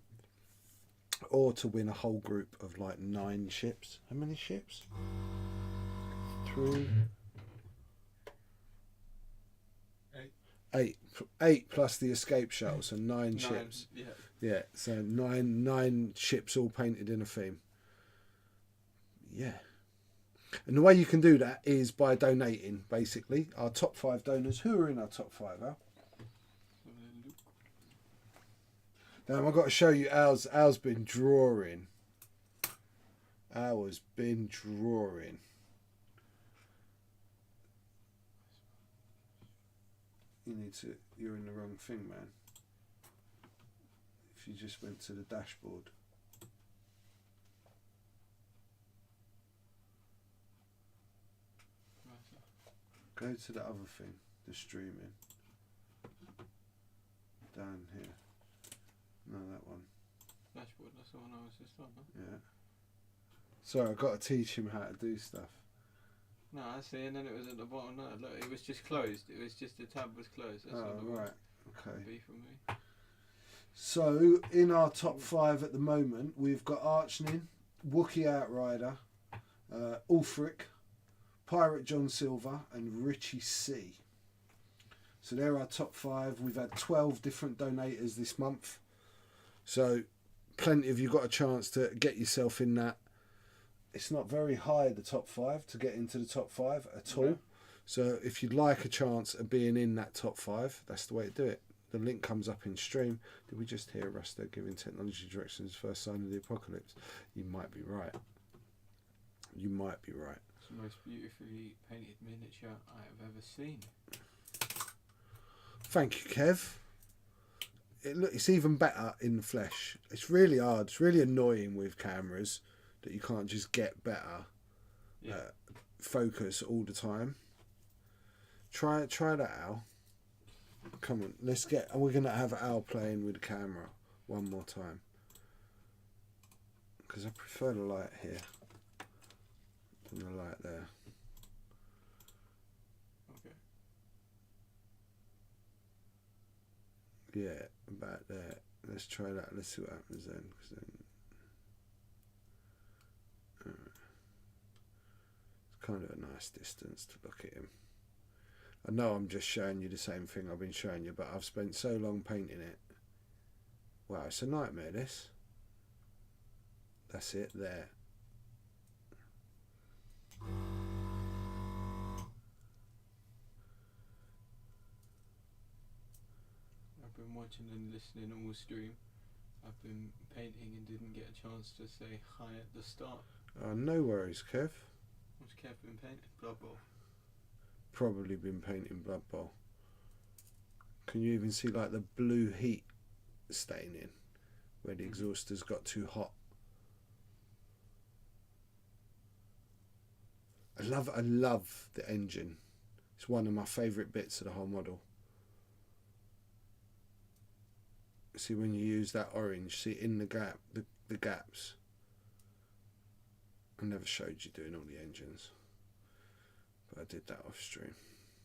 or to win a whole group of like 9 ships. How many ships? 3, 8 plus the escape shuttle, so 9 ships. Yeah, so nine ships all painted in a theme. Yeah. And the way you can do that is by donating, basically. Our top 5 donors. Who are in our top 5, Al? Now, I've got to show you Al's been drawing. Al has been drawing. You're in the wrong thing, man. If you just went to the dashboard. Go to the other thing, the streaming. Down here. No, that one. Dashboard, that's the one I was just on, huh? Yeah. Sorry, I've got to teach him how to do stuff. No, I see, and then it was at the bottom. No, look, it was just closed. It was just the tab was closed. That's all the right. Okay. Be from me. So, in our top 5 at the moment, we've got Archnin, Wookiee Outrider, Ulfric, Pirate John Silver, and Richie C. So they're our top 5. We've had 12 different donators this month. So plenty of you got a chance to get yourself in that. It's not very high, the top 5, to get into the top 5 at all. So if you'd like a chance of being in that top 5, that's the way to do it. The link comes up in stream. Did we just hear Rusto giving technology directions first sign of the apocalypse? You might be right. You might be right. It's the most beautifully painted miniature I have ever seen. Thank you, Kev. It's even better in the flesh. It's really hard. It's really annoying with cameras that you can't just get better focus all the time. Try that, Al. Come on, let's get. We're gonna have Al playing with the camera one more time because I prefer the light here than the light there. Okay. Yeah, about there. Let's try that. Let's see what happens then. It's kind of a nice distance to look at him. I know I'm just showing you the same thing I've been showing you, but I've spent so long painting it. Wow, it's a nightmare, this. That's it, there. I've been watching and listening all stream. I've been painting and didn't get a chance to say hi at the start. No worries, Kev. What's Kev been painting? Blood Bowl. Probably been painting Blood Bowl. Can you even see like the blue heat staining where the exhauster's got too hot? I love the engine. It's one of my favourite bits of the whole model. See when you use that orange, see in the gap, the gaps. I never showed you doing all the engines, but I did that off stream.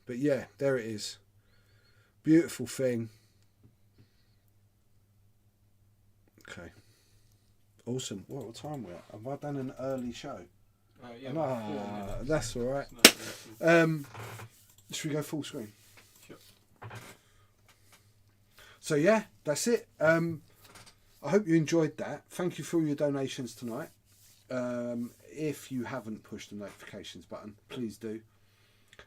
But yeah, there it is. Beautiful thing. Okay. Awesome. What time we at? Have I done an early show? Yeah, about 4 minutes. That's all right. It's not really Should we go full screen? Sure. So yeah, that's it. I hope you enjoyed that. Thank you for all your donations tonight. If you haven't pushed the notifications button, please do.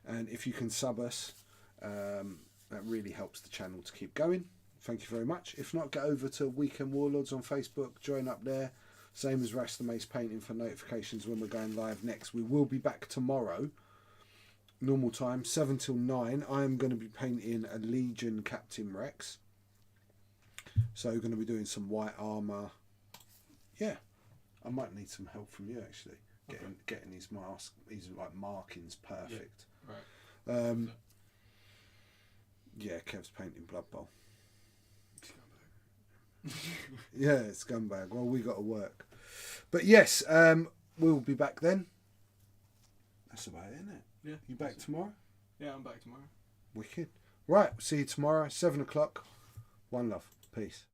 And if you can sub us, that really helps the channel to keep going. Thank you very much. If not, get over to Weekend Warlords on Facebook. Join up there. Same as Rasta Mace Painting for notifications when we're going live next. We will be back tomorrow. Normal time, 7 till 9. I am going to be painting a Legion Captain Rex. So we're going to be doing some white armour. Yeah. I might need some help from you actually. Getting his mask, his like markings perfect. Yeah, right. Yeah, Kev's painting Blood Bowl. Yeah, scumbag. Well, we got to work. But yes, we'll be back then. That's about it, isn't it? Yeah. You back tomorrow? Yeah, I'm back tomorrow. Wicked. Right, see you tomorrow, 7 o'clock. One love. Peace.